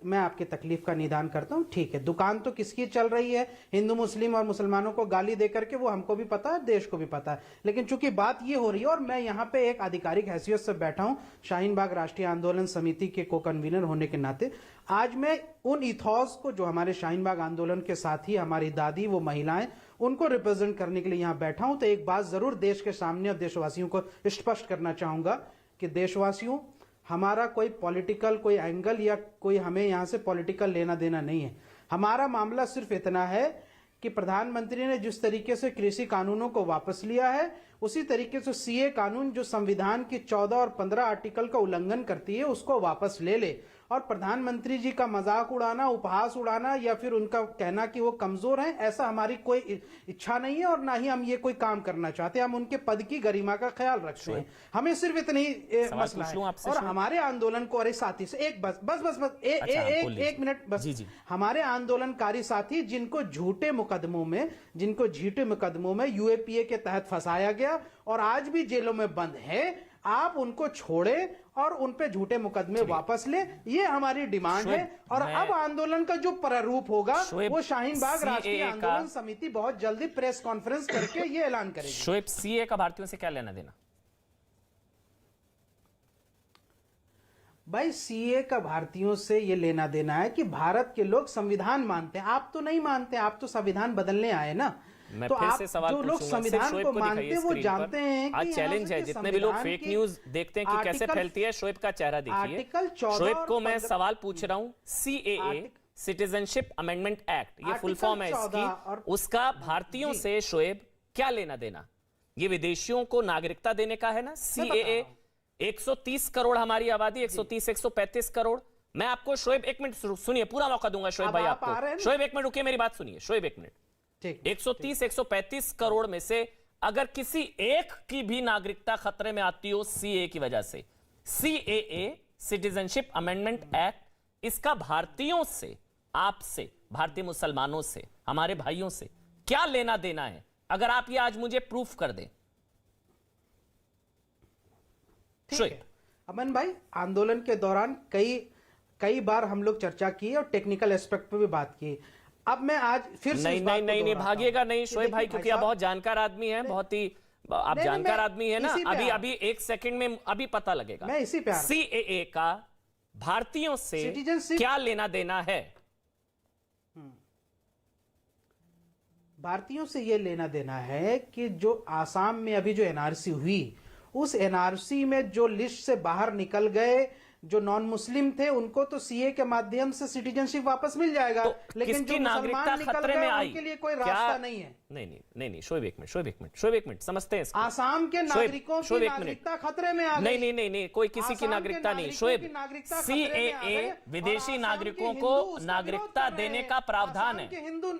मैं आपकी तकलीफ का निदान करता हूं। ठीक है, दुकान तो किसकी चल रही है, हिंदू मुस्लिम और मुसलमानों को गाली दे करके, वो हमको भी पता है, देश को भी पता है। लेकिन चूंकि बात ये हो रही है और मैं यहाँ पे एक आधिकारिक हैसियत से बैठा हूं, शाहीन बाग राष्ट्रीय आंदोलन समिति के को कन्वीनर होने के नाते, आज मैं उन इथॉस को जो हमारे शाहीन बाग आंदोलन के साथी, हमारी दादी, वो महिलाएं, उनको रिप्रेजेंट करने के लिए यहाँ बैठा हूं। तो एक बात जरूर देश के सामने और देशवासियों को स्पष्ट करना चाहूंगा कि देशवासियों, हमारा कोई पॉलिटिकल कोई एंगल या कोई हमें यहां से पॉलिटिकल लेना देना नहीं है। हमारा मामला सिर्फ इतना है कि प्रधानमंत्री ने जिस तरीके से कृषि कानूनों को वापस लिया है, उसी तरीके से सीए कानून जो संविधान की 14 और 15 आर्टिकल का उल्लंघन करती है, उसको वापस ले ले। और प्रधानमंत्री जी का मजाक उड़ाना, उपहास उड़ाना या फिर उनका कहना कि वो कमजोर हैं, ऐसा हमारी कोई इच्छा नहीं है और ना ही हम ये कोई काम करना चाहते। हम उनके पद की गरिमा का ख्याल रखते हैं। हमें सिर्फ इतनी मसला है। और हमारे आंदोलन को, अरे साथी से एक बस एक मिनट बस, हमारे आंदोलनकारी साथी जिनको झूठे मुकदमों में यूएपीए के तहत फंसाया गया और आज भी जेलों में बंद है, आप उनको छोड़े और उन पे झूठे मुकदमे वापस ले, ये हमारी डिमांड है। और अब आंदोलन का जो प्रारूप होगा वो शाहीन बाग राष्ट्रीय आंदोलन समिति बहुत जल्दी प्रेस कॉन्फ्रेंस करके ये ऐलान करेगी। शोएब, सीए का भारतीयों से क्या लेना देना? भाई सीए का भारतीयों से ये लेना देना है कि भारत के लोग संविधान मानते हैं, आप तो नहीं मानते, आप तो संविधान बदलने आए ना। मैं तो फिर आप से सवाल जो लोग पूछूंगा, संविधान शोएब को को मानते दिखाइए हैं वो स्क्रीन जानते पर। हैं कि आज यहाँ चैलेंज से है, कि जितने भी लोग संविधान फेक की न्यूज देखते हैं कि कैसे आर्टिकल- फैलती है, शोएब का चेहरा देखिए। आर्टिकल 14 शोएब को और मैं 15 सवाल पूछ रहा हूं, सीएए सिटीजनशिप अमेंडमेंट एक्ट, ये फुल फॉर्म है आर्टिकल 14 और- इसकी, उसका भारतीयों से शोएब क्या लेना देना? ये विदेशियों को नागरिकता देने का है ना सीएए। 130 करोड़ हमारी आबादी, 130 135 करोड़। मैं आपको शोएब एक मिनट सुनिए, पूरा मौका दूंगा शोएब अब भाई आप आ रहे आपको। हैं ना? शोएब एक मिनट रुकिए, मेरी बात सुनिए शोएब एक मिनट। ठीक 130 135 करोड़ में से अगर किसी एक की भी नागरिकता खतरे में आती हो सीए की वजह से, सीएए सिटीजनशिप अमेंडमेंट एक्ट, इसका भारतीयों से, आपसे, भारतीय मुसलमानों से, हमारे भाइयों से क्या लेना देना है? अगर आप ये आज मुझे प्रूफ कर दें। है। अमन भाई, आंदोलन के दौरान कई बार हम लोग चर्चा की और टेक्निकल एस्पेक्ट पे भी बात की। अब मैं आज फिर से नहीं भागिएगा नहीं शोएब भाई, क्योंकि आप बहुत जानकार आदमी हैं, बहुत ही आप जानकार आदमी है ना। अभी एक सेकंड में अभी पता लगेगा। मैं इसी पे आ रहा हूं। सीएए का भारतीयों से Citizenship- क्या लेना देना है? भारतीयों से ये लेना देना है कि जो आसाम में अभी जो एनआरसी हुई, उस एनआरसी में जो लिस्ट से बाहर निकल गए, जो नॉन मुस्लिम थे, उनको तो सीए के माध्यम से सिटीजनशिप वापस मिल जाएगा। तो लेकिन जो नागरिकता निकल खतरे में गए, आई, उनके लिए कोई रास्ता नहीं है। नहीं शोएब एक मिनट समझते हैं इसको। आसाम के नागरिकों की नागरिकता खतरे में आ गई। नहीं, कोई किसी की नागरिकता नहीं शोएब। सीएए विदेशी नागरिकों को नागरिकता देने का प्रावधान है, हिंदू,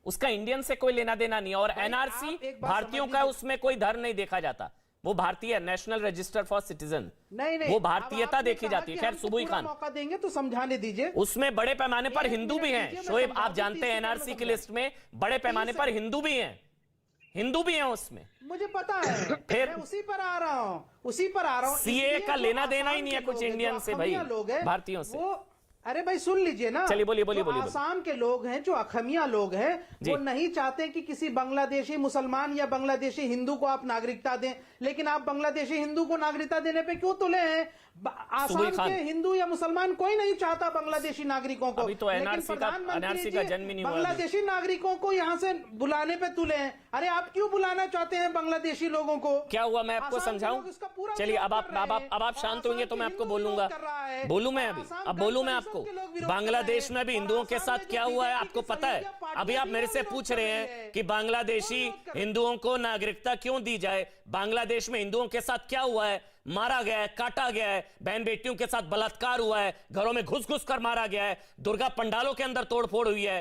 उसका इंडियन से कोई लेना देना नहीं। और एनआरसी भारतीयों का, उसमें कोई धर्म नहीं देखा जाता, वो भारतीय नेशनल रजिस्टर फॉर सिटीजन, नहीं वो भारतीयता देखी जाती है। खैर सुबुई खान, मौका देंगे तो समझाने दीजिए। उसमें बड़े पैमाने पर हिंदू भी हैं शोएब, आप जानते हैं एनआरसी की लिस्ट में बड़े पैमाने पर हिंदू भी हैं उसमें, मुझे पता है। फिर मैं उसी पर आ रहा हूँ। सीए का लेना देना ही नहीं है कुछ इंडियन से भाई, भारतीयों से। अरे भाई सुन लीजिए ना। चलिए, बोलिए, बोलिए, जो बोलिए। आसाम के लोग हैं, जो अखमिया लोग हैं, वो नहीं चाहते कि किसी बांग्लादेशी मुसलमान या बांग्लादेशी हिंदू को आप नागरिकता दें, लेकिन आप बांग्लादेशी हिंदू को नागरिकता देने पे क्यों तुले हैं? आसाम खान। के हिंदू या मुसलमान कोई नहीं चाहता बांग्लादेशी नागरिकों को। अभी तो लेकिन NRC का प्रधानमंत्री जी जन्म ही नहीं हुआ अभी। बांग्लादेशी नागरिकों को यहाँ से बुलाने पे तुले हैं। अरे आप क्यों बुलाना चाहते हैं बांग्लादेशी लोगों को? क्या हुआ, मैं आपको आसाम के समझाऊं? लोग इसका पूरा चलिए, विरोध अब आप कर रहे हैं। अब आप शांत होंगे तो मैं आपको बोलूंगा। बोलूं मैं अभी, आसाम अब बोलूं मैं गण आपको। परिषद के लोग विरोध बांग्लादेश कर में रहे भी हैं। हिंदुओं और के आसाम साथ में क्या जो हुआ है बीजेपी आपको की पता है? सहयोगी पार्टी अभी आप है, मेरे वो से विरोध पूछ कर रहे रही हैं है। कि बांग्लादेशी वो विरोध कर- हिंदुओं को नागरिकता क्यों दी जाए। बांग्लादेश में हिंदुओं के साथ क्या हुआ है? मारा गया है, काटा गया है, बहन बेटियों के साथ बलात्कार हुआ है, घरों में घुस घुस कर मारा गया है, दुर्गा पंडालों के अंदर तोड़फोड़ हुई है।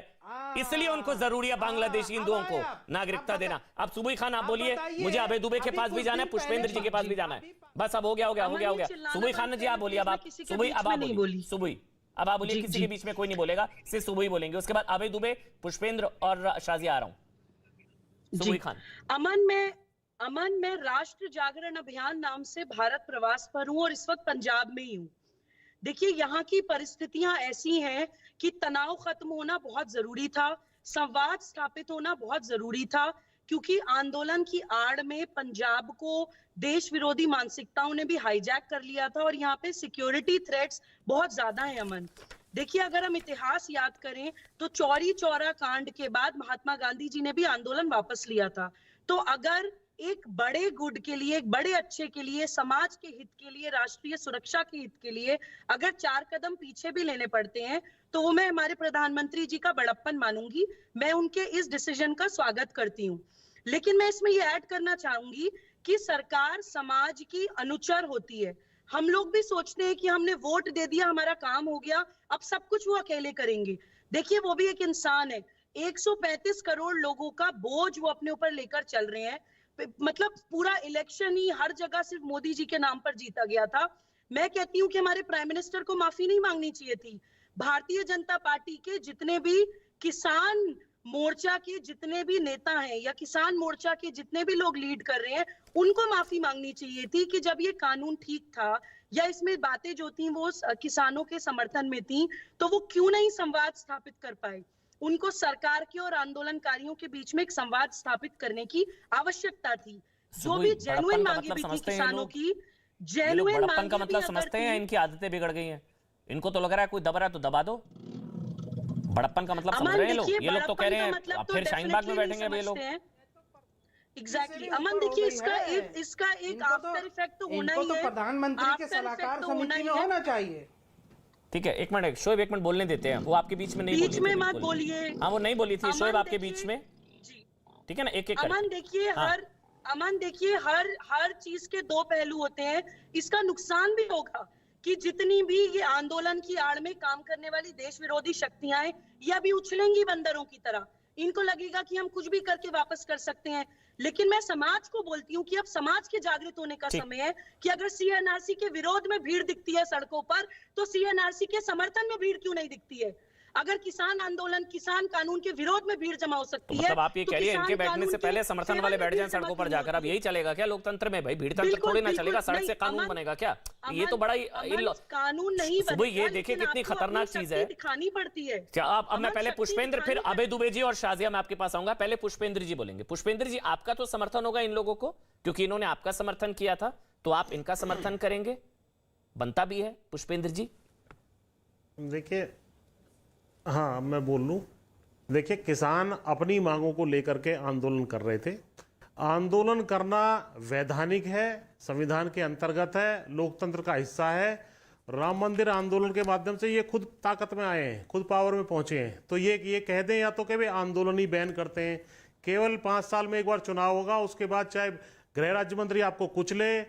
इसलिए उनको जरूरी है बांग्लादेशी हिंदुओं को नागरिकता देना। अब सुबई खान आप बोलिए, मुझे अभय दुबे के पास भी जाना है, पुष्पेंद्र जी के पास भी जाना है। बस अब हो गया, हो गया, हो गया, हो गया। सुबई खान जी आप बोलिए, अब आप सुबई, अब आप बोलिए, सुबई अब आप बोलिए। किसी के बीच में कोई नहीं बोलेगा, सिर्फ सुबई बोलेंगे। उसके बाद अभय दुबे, पुष्पेंद्र और शाजिया आ रहा हूं। सुबई खान। अमन, मैं राष्ट्र जागरण अभियान नाम से भारत प्रवास पर हूँ और इस वक्त पंजाब में ही हूँ। देखिए, यहाँ की परिस्थितियां ऐसी हैं कि तनाव खत्म होना बहुत जरूरी था, संवाद स्थापित होना बहुत जरूरी था, क्योंकि आंदोलन की आड़ में पंजाब को देश विरोधी मानसिकताओं ने भी हाईजैक कर लिया था और यहाँ पे सिक्योरिटी थ्रेट्स बहुत ज्यादा हैं। अमन, देखिए, अगर हम इतिहास याद करें तो चौरी चौरा कांड के बाद महात्मा गांधी जी ने भी आंदोलन वापस लिया था। तो अगर एक बड़े गुड के लिए, एक बड़े अच्छे के लिए, समाज के हित के लिए, राष्ट्रीय सुरक्षा के हित के लिए अगर 4 कदम पीछे भी लेने पड़ते हैं तो वो मैं हमारे प्रधानमंत्री जी का बड़प्पन मानूंगी। मैं उनके इस डिसीजन का स्वागत करती हूँ। लेकिन मैं इसमें ये ऐड करना चाहूंगी कि सरकार समाज की अनुचर होती है। हम लोग भी सोचते हैं कि हमने वोट दे दिया, हमारा काम हो गया, अब सब कुछ वो अकेले करेंगे। देखिए, वो भी एक इंसान है। 135 करोड़ लोगों का बोझ वो अपने ऊपर लेकर चल रहे हैं। मतलब पूरा इलेक्शन ही हर जगह सिर्फ मोदी जी के नाम पर जीता गया था। मैं कहती हूँ कि हमारे प्राइम मिनिस्टर को माफी नहीं मांगनी चाहिए थी। भारतीय जनता पार्टी के जितने भी किसान मोर्चा के जितने भी नेता हैं या किसान मोर्चा के जितने भी लोग लीड कर रहे हैं, उनको माफी मांगनी चाहिए थी कि जब ये कानून ठीक था या इसमें बातें जो थी वो किसानों के समर्थन में थी, तो वो क्यों नहीं संवाद स्थापित कर पाए। उनको सरकार के और आंदोलनकारियों के बीच में एक संवाद स्थापित करने की आवश्यकता थी। जो भी जेन्युइन मांगे भी थी किसानों की, जेन्युइन बड़प्पन का मतलब समझते हैं, इनकी आदतें बिगड़ गई हैं। इनको तो लग रहा है कोई दबा रहा है तो दबा दो। बड़प्पन का मतलब समझ रहे हैं लोग। ये लोग तो कह रहे हैं अब फिर शाहीन बाग में बैठेंगे ये लोग। एग्जैक्टली अमन, देखिए, इसका एक आफ्टर इफेक्ट तो होना ही है। प्रधानमंत्री के सलाहकार समिति में होना चाहिए। ठीक है, एक मिनट, शोएब एक मिनट बोलने देते हैं। वो आपके बीच में नहीं बोली बीच में मत बोलिए। हाँ, वो नहीं बोली थी शोएब आपके बीच में। ठीक है ना, एक एक अमन देखिए, हर चीज के 2 पहलू होते हैं। इसका नुकसान भी होगा कि जितनी भी ये आंदोलन की आड़ में काम करने वाली देश विरोधी शक्तियां हैं, ये अभी उछलेंगी बंदरों की तरह। इनको लगेगा कि हम कुछ भी करके वापस कर सकते हैं। लेकिन मैं समाज को बोलती हूँ कि अब समाज के जागृत होने का समय है कि अगर सीएनआरसी के विरोध में भीड़ दिखती है सड़कों पर, तो सीएनआरसी के समर्थन में भीड़ क्यों नहीं दिखती है। अगर किसान आंदोलन, किसान कानून के विरोध में भीड़ जमा हो सकती है, मतलब आप ये कह रही है इनके बैठने से पहले समर्थन वाले बैठ जाएं सड़कों पर जाकर। अब यही चलेगा क्या लोकतंत्र में? भाई, भीड़ तंत्र थोड़ी ना चलेगा, सड़क से कानून बनेगा क्या? ये तो बड़ा ही कानून नहीं सुबह ये देखिए कितनी खतरनाक चीज है, दिखानी पड़ती है। क्या आप, अब मैं पहले पुष्पेंद्र, फिर अभय दुबे जी और शाजिया मैं आपके पास आऊंगा। पहले पुष्पेंद्र जी बोलेंगे। पुष्पेंद्र जी, आपका तो समर्थन होगा इन लोगों को, क्योंकि इन्होंने आपका समर्थन किया था, तो आप इनका समर्थन करेंगे, बनता भी है। पुष्पेंद्र जी देखिए, हाँ मैं बोल लूँ। देखिए, किसान अपनी मांगों को लेकर के आंदोलन कर रहे थे। आंदोलन करना वैधानिक है, संविधान के अंतर्गत है, लोकतंत्र का हिस्सा है। राम मंदिर आंदोलन के माध्यम से ये खुद ताकत में आए हैं, खुद पावर में पहुंचे हैं। तो ये कह दें या तो कि वे आंदोलन ही बैन करते हैं। केवल 5 साल में एक बार चुनाव होगा, उसके बाद चाहे गृह राज्य मंत्री आपको कुचले,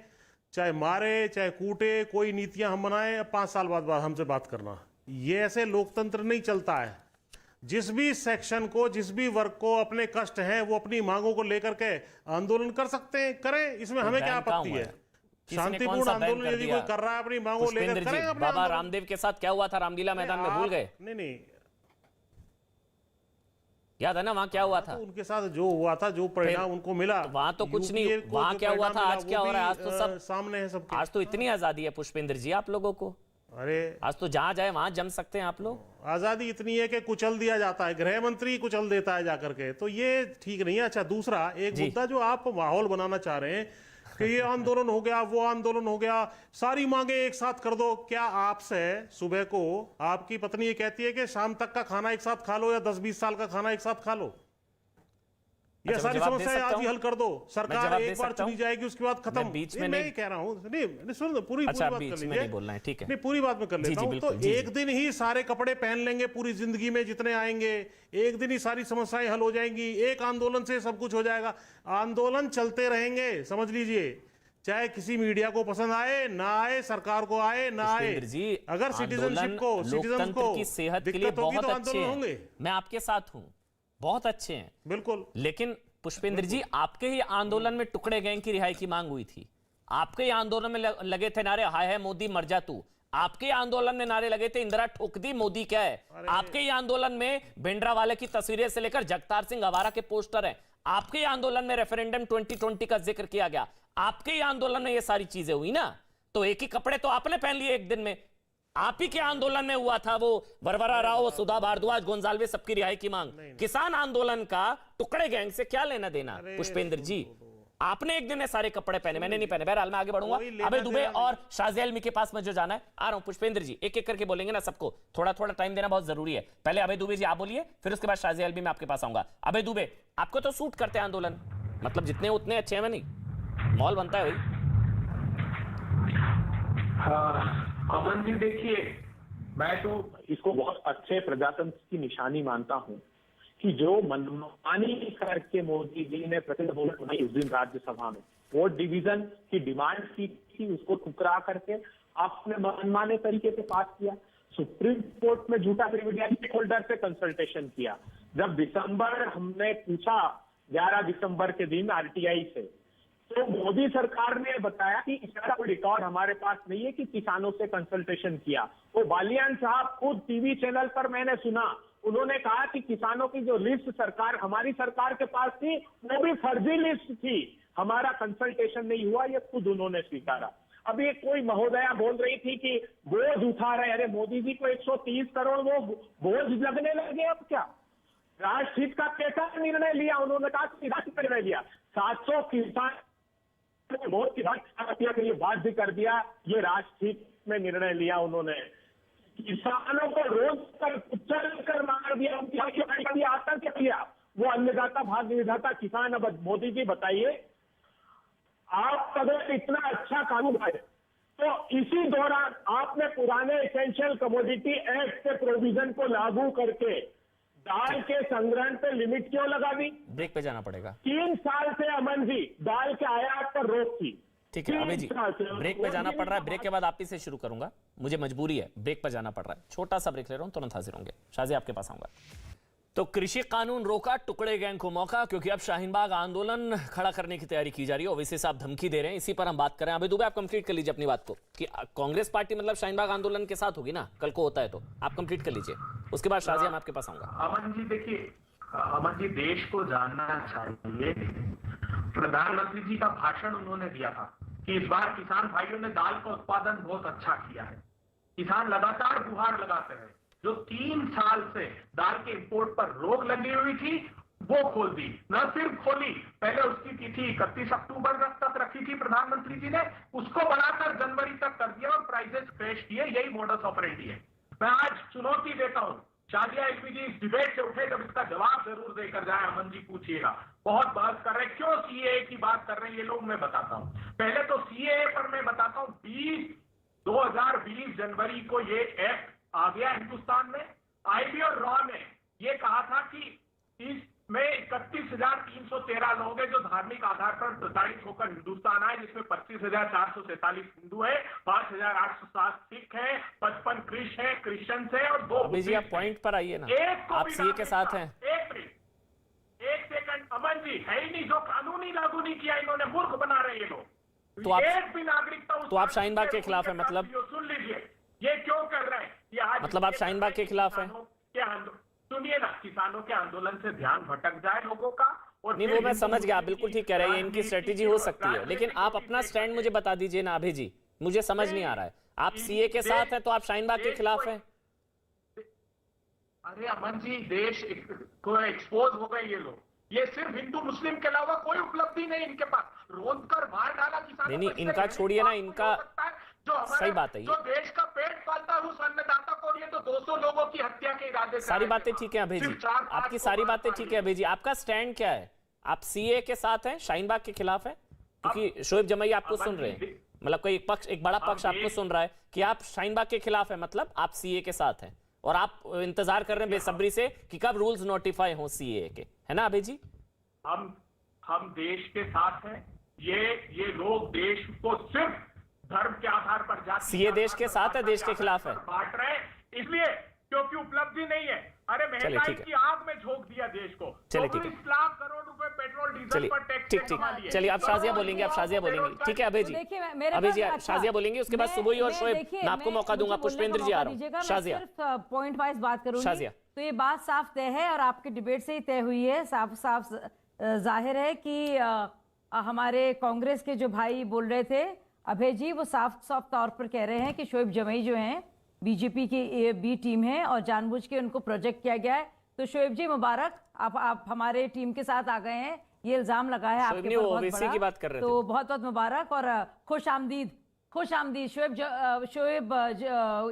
चाहे मारे, चाहे कूटे, कोई नीतियां हम बनाएं, 5 साल बाद हमसे बात करना। ये ऐसे लोकतंत्र नहीं चलता है। जिस भी सेक्शन को, जिस भी वर्ग को अपने कष्ट हैं, वो अपनी मांगों को लेकर के आंदोलन कर सकते हैं, करें। इसमें हमें क्या आपत्ति है? शांतिपूर्ण आंदोलन यदि कोई कर रहा है, अपनी मांगों लेकर करें। बाबा रामदेव के साथ क्या हुआ था रामलीला मैदान में, भूल गए? नहीं, याद है ना वहां क्या हुआ था? उनके साथ जो हुआ था, जो परिणाम उनको मिला, वहां तो कुछ नहीं। वहां क्या हुआ था, आज क्या हो रहा है? आज तो सब सामने है सबके। आज तो इतनी आजादी है पुष्पेंद्र जी आप लोगों को। अरे आज तो जहां जाए वहां जम सकते हैं आप लोग। आजादी इतनी है कि कुचल दिया जाता है, गृह मंत्री कुचल देता है जाकर के, तो ये ठीक नहीं है। अच्छा, दूसरा एक मुद्दा जो आप माहौल बनाना चाह रहे हैं कि ये आंदोलन हो गया, वो आंदोलन हो गया, सारी मांगे एक साथ कर दो। क्या आपसे सुबह को आपकी पत्नी ये कहती है कि शाम तक का खाना एक साथ खा लो या 10-20 साल का खाना एक साथ खा लो? ये अच्छा, सारी मैं जवाब दे समस्याएं सकता आज ही हूं? हल कर दो। मैं सरकार जवाब दे एक बार सकता चली हूं? जाएगी, उसके बाद खत्म। मैं बीच में मैं नहीं- ही कह रहा हूं, नहीं सुन, पूरी अच्छा, बात कर बीच में लीजिए। नहीं बोलना है, ठीक है। नहीं, पूरी बात में कर जी, लेता जी, हूं। तो बिल्कुल, जी, एक दिन ही सारे कपड़े पहन लेंगे पूरी जिंदगी में जितने आएंगे, एक दिन ही सारी समस्याएं हल हो जाएंगी, एक आंदोलन से सब कुछ हो जाएगा? आंदोलन चलते रहेंगे, समझ लीजिए, चाहे किसी मीडिया को पसंद आए ना आए, सरकार को आए ना आए। पुष्पेंद्र जी, अगर सिटीजनशिप को, सिटीजन लोकतंत्र को की सेहत के लिए दिक्कत होगी बहुत तो अच्छे आंदोलन हैं। होंगे। मैं आपके साथ हूं, बहुत अच्छे हैं, बिल्कुल। लेकिन पुष्पेंद्र जी, आपके ही आंदोलन में टुकड़े गैंग की रिहाई की मांग हुई थी। आपके ही आंदोलन में लगे थे नारे, हाय हाय मोदी मर जा तू। आपके ही आंदोलन में नारे लगे थे, इंदिरा ठोक दी, मोदी क्या है। आपके ही आंदोलन में भिंडरा वाले की तस्वीरें से लेकर जगतार सिंह आवारा के पोस्टर हैं। आपके ही आंदोलन में रेफरेंडम 2020 का जिक्र किया गया। आपके ही आंदोलन में ये सारी चीजें हुई ना, तो एक ही कपड़े तो आपने पहन लिए एक दिन में। आप ही के आंदोलन में हुआ था वो वरवरा राव, सुधा भारद्वाज, गोंजाल्वे, सबकी रिहाई की मांग। किसान आंदोलन का टुकड़े गैंग से क्या लेना देना? पुष्पेंद्र जी, आपने एक दिन में सारे कपड़े पहने, मैंने नहीं पहने। बहरहाल मैं आगे बढ़ूंगा। अबे दुबे और शाजिया आलमी के पास मुझे जाना है, आ रहा हूं। पुष्पेंद्र जी, एक एक करके बोलेंगे ना सबको, थोड़ा थोड़ा टाइम देना बहुत जरूरी है। पहले अबे दुबे जी आप बोलिए, फिर उसके बाद शाजिया आलमी मैं आपके पास आऊंगा। अबे दुबे, आपको तो सूट करते हैं आंदोलन, मतलब जितने उतने अच्छे हैं, नहीं मॉल बनता है भाई। अमन जी देखिए, मैं तो इसको बहुत अच्छे प्रजातंत्र की निशानी मानता हूं कि जो मनमानी करके मोदी जी ने प्रतिबंध बनाई उस दिन राज्यसभा में, वोट डिवीजन की डिमांड की थी, उसको ठुकरा करके आपने मनमाने तरीके से पास किया। सुप्रीम कोर्ट में झूठा स्टेक होल्डर से कंसल्टेशन किया। जब दिसंबर हमने पूछा 11 दिसंबर के दिन आरटीआई से, तो मोदी सरकार ने बताया कि इसका कोई रिकॉर्ड हमारे पास नहीं है कि किसानों से कंसल्टेशन किया। वो बालियान साहब खुद टीवी चैनल पर मैंने सुना, उन्होंने कहा कि किसानों की जो लिस्ट सरकार, हमारी सरकार के पास थी, वो भी फर्जी लिस्ट थी, हमारा कंसल्टेशन नहीं हुआ, ये खुद उन्होंने स्वीकारा। अब ये कोई महोदया बोल रही थी कि बोझ उठा रहे, अरे मोदी जी को 130 करोड़ वो बोझ लगने लगे। अब क्या राष्ट्रहित का कैसा निर्णय लिया? उन्होंने कहा कि राष्ट्रहित निर्णय लिया, 700 किसान बहुत की हत्या के लिए बाध्य कर दिया, ये राष्ट्रहित में निर्णय लिया उन्होंने। किसानों को रोज कर कुचल कर मार दिया, उनकी आता क्या किया? वो अन्नदाता भाग्य विधाता किसान। अब मोदी जी बताइए, आप अगर इतना अच्छा कानून है तो इसी दौरान आपने पुराने एसेंशियल कमोडिटी एक्ट के प्रोविजन को लागू करके दाल के संग्रहण पे लिमिट क्यों लगा दी? ब्रेक पे जाना पड़ेगा। 3 साल से अमन जी दाल के आयात पर रोक थी। ठीक है अबे जी, ब्रेक पे जाना पड़ रहा है। ब्रेक के बाद आप ही से शुरू करूंगा, मुझे मजबूरी है, ब्रेक पे जाना पड़ रहा है। छोटा सा ब्रेक ले रहा हूं, तुरंत हाजिर होंगे। शाजी आपके पास आऊंगा। तो कृषि कानून रोका, टुकड़े गैंग को मौका, क्योंकि अब शाहीन बाग आंदोलन खड़ा करने की तैयारी की जा रही है। ओवैसी साहब धमकी दे रहे हैं, इसी पर हम बात करें। अभी दुबे आप कंप्लीट कर लीजिए अपनी बात को, कि कांग्रेस पार्टी मतलब शाहीन बाग आंदोलन के साथ होगी ना, कल को होता है तो आप कंप्लीट कर लीजिए, उसके बाद शाजिया मैं आपके पास आऊंगा। अमन जी देखिए, अमन जी देश को जानना चाहिए, प्रधानमंत्री जी का भाषण उन्होंने दिया था कि इस बार किसान भाइयों ने दाल का उत्पादन बहुत अच्छा किया है। किसान लगातार गुहार लगाते हैं। जो 3 साल से दाल के इंपोर्ट पर रोक लगी हुई थी, वो खोल दी। न सिर्फ खोली, पहले उसकी तिथि 31 अक्टूबर तक रखी थी प्रधानमंत्री जी ने, उसको बढ़ाकर जनवरी तक कर दिया और प्राइसेस क्रैश किए। यही मॉडस ऑपरेंडी है। मैं आज चुनौती देता हूं, शाजिया आलमी जी इस डिबेट से उठे तब इसका जवाब जरूर देकर जाए। अमन जी पूछिएगा, बहुत बहस कर रहे हैं, क्यों सीएए की बात कर रहे हैं ये लोग, मैं बताता हूं। पहले तो सीएए पर मैं बताता हूं, 2020 जनवरी को ये एक्ट आ गया हिंदुस्तान में। आईबी और रॉ ने ये कहा था कि इसमें 31,313 लोग हैं जो धार्मिक आधार पर प्रताड़ित होकर हिंदुस्तान आए, जिसमें 25,447 हिंदू है, 5,807 सिख है, 55 क्रिश्चियन है और 2 अभी जी आप पॉइंट पर आइए ना, आप सीए के साथ हैं। एक सेकंड अमन जी, है ही नहीं, जो कानून ही लागू नहीं किया इन्होंने, मूर्ख बना रहे ये लोग। तो आप एक भी नागरिकता तो आप शाहीन बाग के खिलाफ है, मतलब सुन लीजिए ये क्यों कर रहे हैं ये आज, मतलब आप शाहीन बाग के खिलाफ हैं? सुनिए ना, किसानों के आंदोलन से ध्यान भटक जाए लोगों का। और नहीं, वो मैं समझ गया, आप बिल्कुल ठीक कह रहे हैं, इनकी स्ट्रेटेजी हो सकती है, लेकिन आप अपना स्टैंड मुझे बता दीजिए ना अभय जी, मुझे समझ नहीं आ रहा है। आप सीए के साथ हैं तो आप शाहीन बाग के खिलाफ हैं। अरे अमन जी, देश को एक्सपोज हो गए ये लोग। ये सिर्फ हिंदू मुस्लिम के अलावा कोई उपलब्धि नहीं इनके पास। रोक कर मार डाला किसानों नहीं, को। इनका छोड़िए ना, इनका सही बात है ये। जो देश का पेट पालता है उस अन्नदाता को ये तो 200 लोगों की हत्या के इरादे से सारी बातें ठीक है अभय जी, आपकी सारी बातें ठीक है अभय जी। आपका स्टैंड क्या है? आप सीए के साथ हैं, शाहीन बाग के खिलाफ है? क्योंकि शोएब जमाई आपको सुन रहे हैं, मतलब कोई एक बड़ा पक्ष आपको सुन रहा है कि आप शाहीन बाग के खिलाफ है, मतलब आप सीए के साथ हैं और आप इंतजार कर रहे हैं बेसब्री से कि कब रूल्स नोटिफाई हो सीए के, है ना अभय जी? हम देश के साथ हैं। ये लोग देश को सिर्फ धर्म के आधार पर जाति सीए देश के साथ है, देश के खिलाफ है, बांट रहे हैं इसलिए क्योंकि उपलब्धि नहीं है। अरे महंगाई की आग में झोंक दिया देश को। चलिए ठीक है, 19 लाख करोड़ रुपए पेट्रोल डीजल पर टैक्स ठीक चलिए, आप शाजिया बोलेंगे, आप शाजिया बोलेंगे, ठीक है अभय जी, अभय जी शाजिया बोलेंगे, उसके बाद सुबोई और शोएब मैं आपको मौका दूंगा। पुष्पेंद्र जी आ रहा हूँ, शाजिया पॉइंट वाइज बात करूंगी। शाजिया, तो ये बात साफ तय है और आपके डिबेट से ही तय हुई है, साफ साफ जाहिर है कि हमारे कांग्रेस के जो भाई बोल रहे थे अभय जी, वो साफ साफ तौर पर कह रहे हैं कि शोएब जमाई जो हैं बीजेपी की बी टीम है और जानबूझ के उनको प्रोजेक्ट किया गया है। तो शोएब जी मुबारक, आप हमारे टीम के साथ आ गए हैं, ये इल्जाम लगा है आपके ऊपर बहुत बड़ा, की बात कर रहे थे। तो बहुत बहुत मुबारक और खुश आमदीद शोएब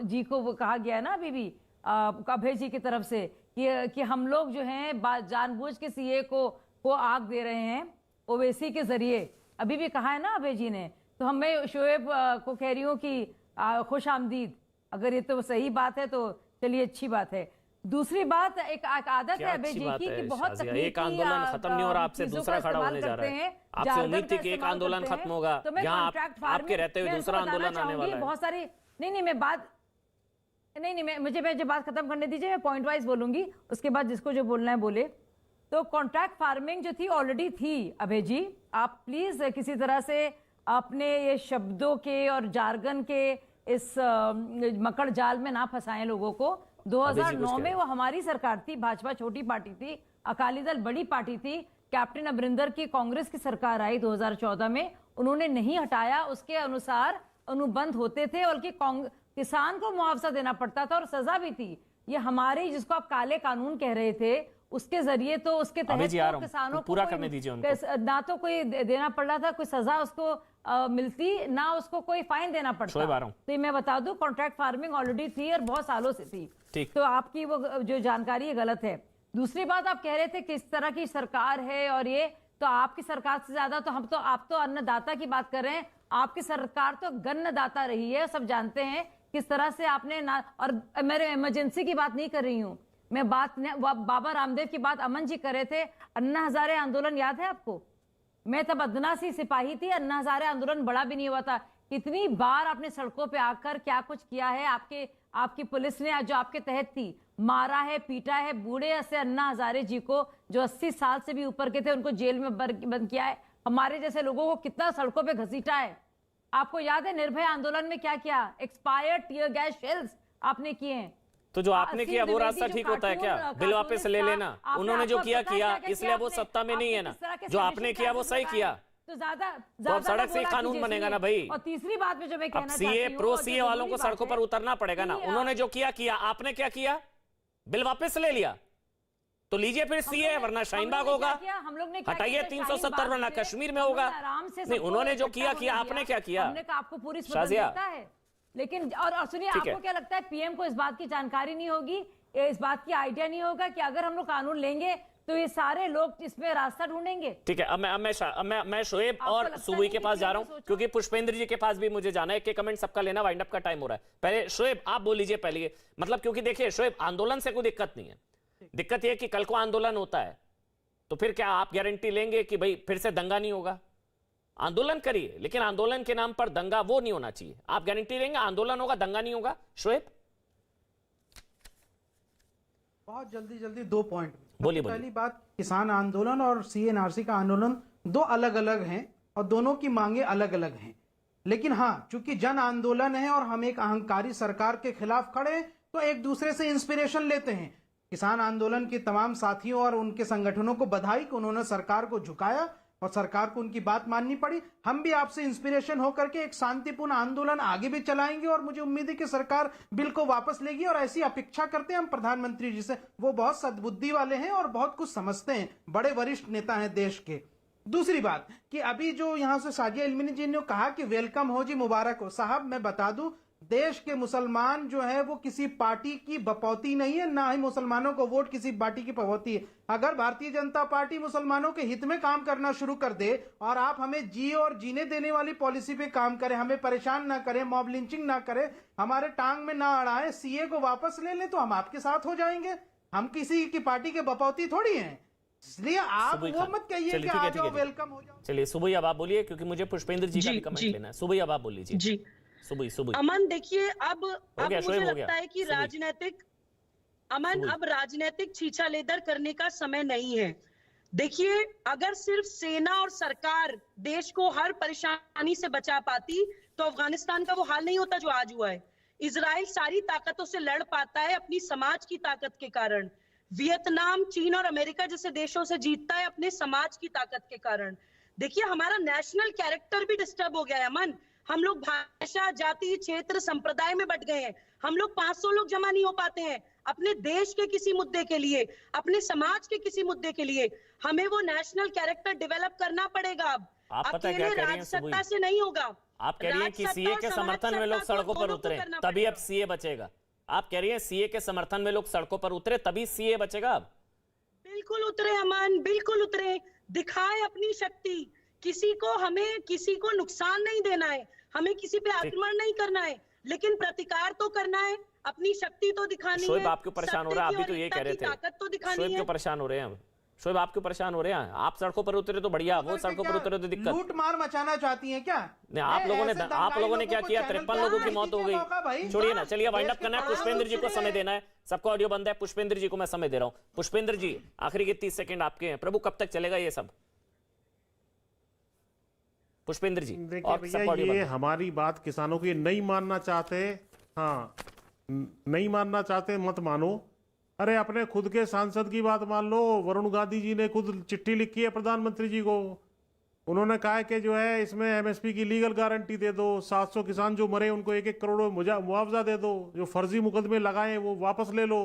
जी को कहा गया है ना अभी भी अभय जी की तरफ से कि हम लोग जो हैं जानबूझ के सीए को आग दे रहे हैं ओवैसी के जरिए, अभी भी कहा है ना अभय जी ने। तो मैं शोएब को कह रही हूँ कि खुश आमदीद, अगर ये तो सही बात है तो चलिए अच्छी बात है। दूसरी बात, एक आदत है अभय जी की कि बहुत एक आंदोलन खत्म नहीं हो रहा, आपसे दूसरा खड़ा होने जा रहा है। आपसे उम्मीद थी कि एक आंदोलन खत्म होगा, यहाँ आपके रहते हुए दूसरा आंदोलन आने वाला है। बहुत सारी मुझे जब बात खत्म करने दीजिए, मैं पॉइंट वाइज बोलूंगी, उसके बाद जिसको जो बोलना है बोले। तो कॉन्ट्रैक्ट फार्मिंग जो थी ऑलरेडी थी अभय जी, आप प्लीज किसी तरह से अपने ये शब्दों के और जार्गन के इस मकड़ जाल में ना फंसाएं लोगों को। 2009 में वो हमारी सरकार थी, भाजपा छोटी पार्टी थी, अकाली दल बड़ी पार्टी थी, कैप्टन अमरिंदर की कांग्रेस की सरकार आई 2014 में, उन्होंने नहीं हटाया, उसके अनुसार अनुबंध होते थे और किसान को मुआवजा देना पड़ता था और सजा भी थी। ये हमारे जिसको आप काले कानून कह रहे थे उसके जरिए तो उसके तहत तो किसानों को पूरा करने दीजिए उनको, ना तो कोई देना पड़ रहा था, कोई सजा उसको मिलती, ना उसको कोई फाइन देना पड़ता। तो मैं बता दूं कॉन्ट्रैक्ट फार्मिंग ऑलरेडी थी और बहुत सालों से थी। तो आपकी वो जो जानकारी है गलत है। दूसरी बात, आप कह रहे थे किस तरह की सरकार है और ये तो आपकी सरकार से ज्यादा तो आप तो अन्नदाता की बात कर रहे हैं, आपकी सरकार तो गन्नदाता रही है, सब जानते हैं किस तरह से आपने ना। और मेरे इमरजेंसी की बात नहीं कर रही हूँ मैं, बाबा रामदेव की बात अमन जी कर रहे थे। अन्ना हजारे आंदोलन याद है आपको? मैं तब अदना सी सिपाही थी, अन्ना हजारे आंदोलन बड़ा भी नहीं हुआ था। कितनी बार आपने सड़कों पे आकर क्या कुछ किया है, आपकी पुलिस ने जो आपके तहत थी, मारा है, पीटा है, बूढ़े से अन्ना हजारे जी को जो 80 साल से भी ऊपर के थे उनको जेल में बंद किया है, हमारे जैसे लोगों को कितना सड़कों पे घसीटा है। आपको याद है निर्भया आंदोलन में क्या किया? एक्सपायर्ड टीयर गैस शेल्स आपने किए हैं। तो जो आपने किया वो रास्ता ठीक होता है क्या? बिल वापस ले लेना, उन्होंने जो किया इसलिए वो सत्ता में नहीं है ना, जो आपने किया वो सही किया। तो ज्यादा तो सड़क से कानून बनेगा ना भाई। और तीसरी बात में जो मैं कहना चाहती हूं, सीए प्रो सीए वालों को सड़कों पर उतरना पड़ेगा ना। उन्होंने जो किया, आपने क्या किया? बिल वापस ले लिया, तो लीजिए फिर सीए, वरना शाहीन बाग होगा, हटाइए 370 वरना कश्मीर में होगा। नहीं, उन्होंने जो किया आपने क्या किया? आपको पूरी स्वतंत्रता है, लेकिन और सुनिए, आपको क्या लगता है पीएम को इस बात की जानकारी नहीं होगी, इस बात की आइडिया नहीं होगा कि अगर हम लोग कानून लेंगे तो ये सारे लोग इसमें रास्ता ढूंढेंगे? ठीक है, अब मैं शोएब और सुबुई के पास जा रहा हूं क्योंकि पुष्पेंद्र जी के पास भी मुझे जाना है। एक कमेंट सबका लेना, वाइंड अप का टाइम हो रहा है। पहले शोएब आप बोल लीजिए पहले, मतलब क्योंकि देखिए शोएब, आंदोलन से कोई दिक्कत नहीं है, दिक्कत यह कि कल को आंदोलन होता है तो फिर क्या आप गारंटी लेंगे कि भाई फिर से दंगा नहीं होगा? आंदोलन करिए, लेकिन आंदोलन के नाम पर दंगा वो नहीं होना चाहिए। आप गारंटी लेंगे आंदोलन होगा, दंगा नहीं होगा? शोएब बहुत जल्दी 2 पॉइंट बोलिए। पहली बात, किसान आंदोलन और सीएनआरसी का आंदोलन 2 अलग अलग हैं और दोनों की मांगे अलग अलग हैं। लेकिन हाँ, चूंकि जन आंदोलन है और हम एक अहंकारी सरकार के खिलाफ खड़े हैं तो एक दूसरे से इंस्पिरेशन लेते हैं। किसान आंदोलन के तमाम साथियों और उनके संगठनों को बधाई कि उन्होंने सरकार को झुकाया, और सरकार को उनकी बात माननी पड़ी। हम भी आपसे इंस्पिरेशन होकर के एक शांतिपूर्ण आंदोलन आगे भी चलाएंगे और मुझे उम्मीद है कि सरकार बिल को वापस लेगी और ऐसी अपेक्षा करते हैं हम प्रधानमंत्री जी से। वो बहुत सद्बुद्धि वाले हैं और बहुत कुछ समझते हैं, बड़े वरिष्ठ नेता हैं देश के। दूसरी बात कि अभी जो यहां से साजिया इल्मी जी ने कहा कि वेलकम हो जी, मुबारक हो। साहब मैं बता दूं, देश के मुसलमान जो है वो किसी पार्टी की बपौती नहीं है, ना ही मुसलमानों को वोट किसी पार्टी की बपौती है। अगर भारतीय जनता पार्टी मुसलमानों के हित में काम करना शुरू कर दे और आप हमें जिए और जीने देने वाली पॉलिसी पे काम करें, हमें परेशान ना करें, मॉब लिंचिंग ना करें, हमारे टांग में ना अड़ाए, सीए को वापस ले ले, तो हम आपके साथ हो जाएंगे। हम किसी की पार्टी के बपौती थोड़ी हैं, इसलिए आप वो मत कहिए कि आ जाओ वेलकम हो जाओ। चलिए सुबह अब आप बोलिए, क्योंकि मुझे पुष्पेंद्र जी का भी कमेंट लेना है। सुबह अब आप बोल लीजिए जी। सुबह अमन देखिए, अब गया, मुझे शोएब हो गया। लगता है कि राजनीतिक अब राजनीतिक छीछा लेदर करने का समय नहीं है। देखिए, अगर सिर्फ सेना और सरकार देश को हर परेशानी से बचा पाती तो अफगानिस्तान का वो हाल नहीं होता जो आज हुआ है। इजराइल सारी ताकतों से लड़ पाता है अपनी समाज की ताकत के कारण। वियतनाम, चीन और अमेरिका जैसे देशों से जीतता है अपने समाज की ताकत के कारण। देखिए, हमारा नेशनल कैरेक्टर भी डिस्टर्ब हो गया है अमन। हम लोग भाषा, जाति, क्षेत्र, संप्रदाय में बट गए हैं। हम लोग 500 लोग जमा नहीं हो पाते हैं अपने देश के किसी मुद्दे के लिए, अपने समाज के किसी मुद्दे के लिए। हमें वो नेशनल कैरेक्टर डेवलप करना पड़ेगा। अब आप पता है क्या कह रही हैं सत्ता से नहीं होगा। आप कह रही हैं कि सीए के समर्थन में लोग सड़कों पर उतरे तभी अब सीए बचेगा। आप कह रही हैं सीए के समर्थन में लोग सड़कों पर उतरे तभी सीए बचेगा। अब बिल्कुल उतरे अमन, बिल्कुल उतरे, दिखाए अपनी शक्ति। हमें किसी को नुकसान नहीं देना है, हमें किसी पे आक्रमण नहीं करना है, लेकिन प्रतिकार तो करना है, अपनी शक्ति तो दिखानी है। शोएब आप क्यों परेशान हो रहे हैं? आप भी तो यही कह रहे थे। ताकत तो दिखानी शोएब है। क्यों परेशान हो रहे हैं? शोएब आप क्यों परेशान हो रहे हैं? आप सड़कों पर उतरे तो बढ़िया, वो सड़कों पर उतरे तो दिक्कत। लूट मार मचाना चाहती हैं क्या? नहीं, आप लोगों ने क्या किया? 53 लोगों की मौत हो गई। छोड़िए ना, चलिए वाइंड अप करना है। पुष्पेंद्र जी को समय देना है, सबको ऑडियो बंद है। पुष्पेंद्र जी को मैं समय दे रहा हूं। पुष्पेंद्र जी, आखिरी के 30 सेकंड आपके हैं। प्रभु कब तक चलेगा ये सब? पुष्पेंद्र जी, देखिए भैया, ये हमारी बात किसानों की नहीं मानना चाहते, हाँ नहीं मानना चाहते मत मानो। अरे अपने खुद के सांसद की बात मान लो। वरुण गांधी जी ने खुद चिट्ठी लिखी है प्रधानमंत्री जी को। उन्होंने कहा है कि जो है इसमें एमएसपी की लीगल गारंटी दे दो, 700 किसान जो मरे उनको 1-1 करोड़ मुआवजा दे दो, जो फर्जी मुकदमे लगाए वो वापस ले लो,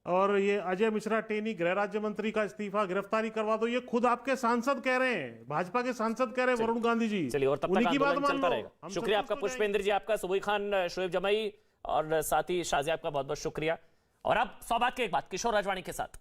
और ये अजय मिश्रा टेनी गृह राज्य मंत्री का इस्तीफा, गिरफ्तारी करवा दो। ये खुद आपके सांसद कह रहे हैं, भाजपा के सांसद कह रहे हैं, वरुण गांधी जी। चलिए, और तब तक आंदोलन चलता रहेगा। शुक्रिया आपका पुष्पेंद्र जी, आपका सुबह खान, शोएब जमाई और साथ ही शाजिया, आपका बहुत बहुत शुक्रिया। और अब सौभाग्य की एक बात किशोर राजवानी के साथ।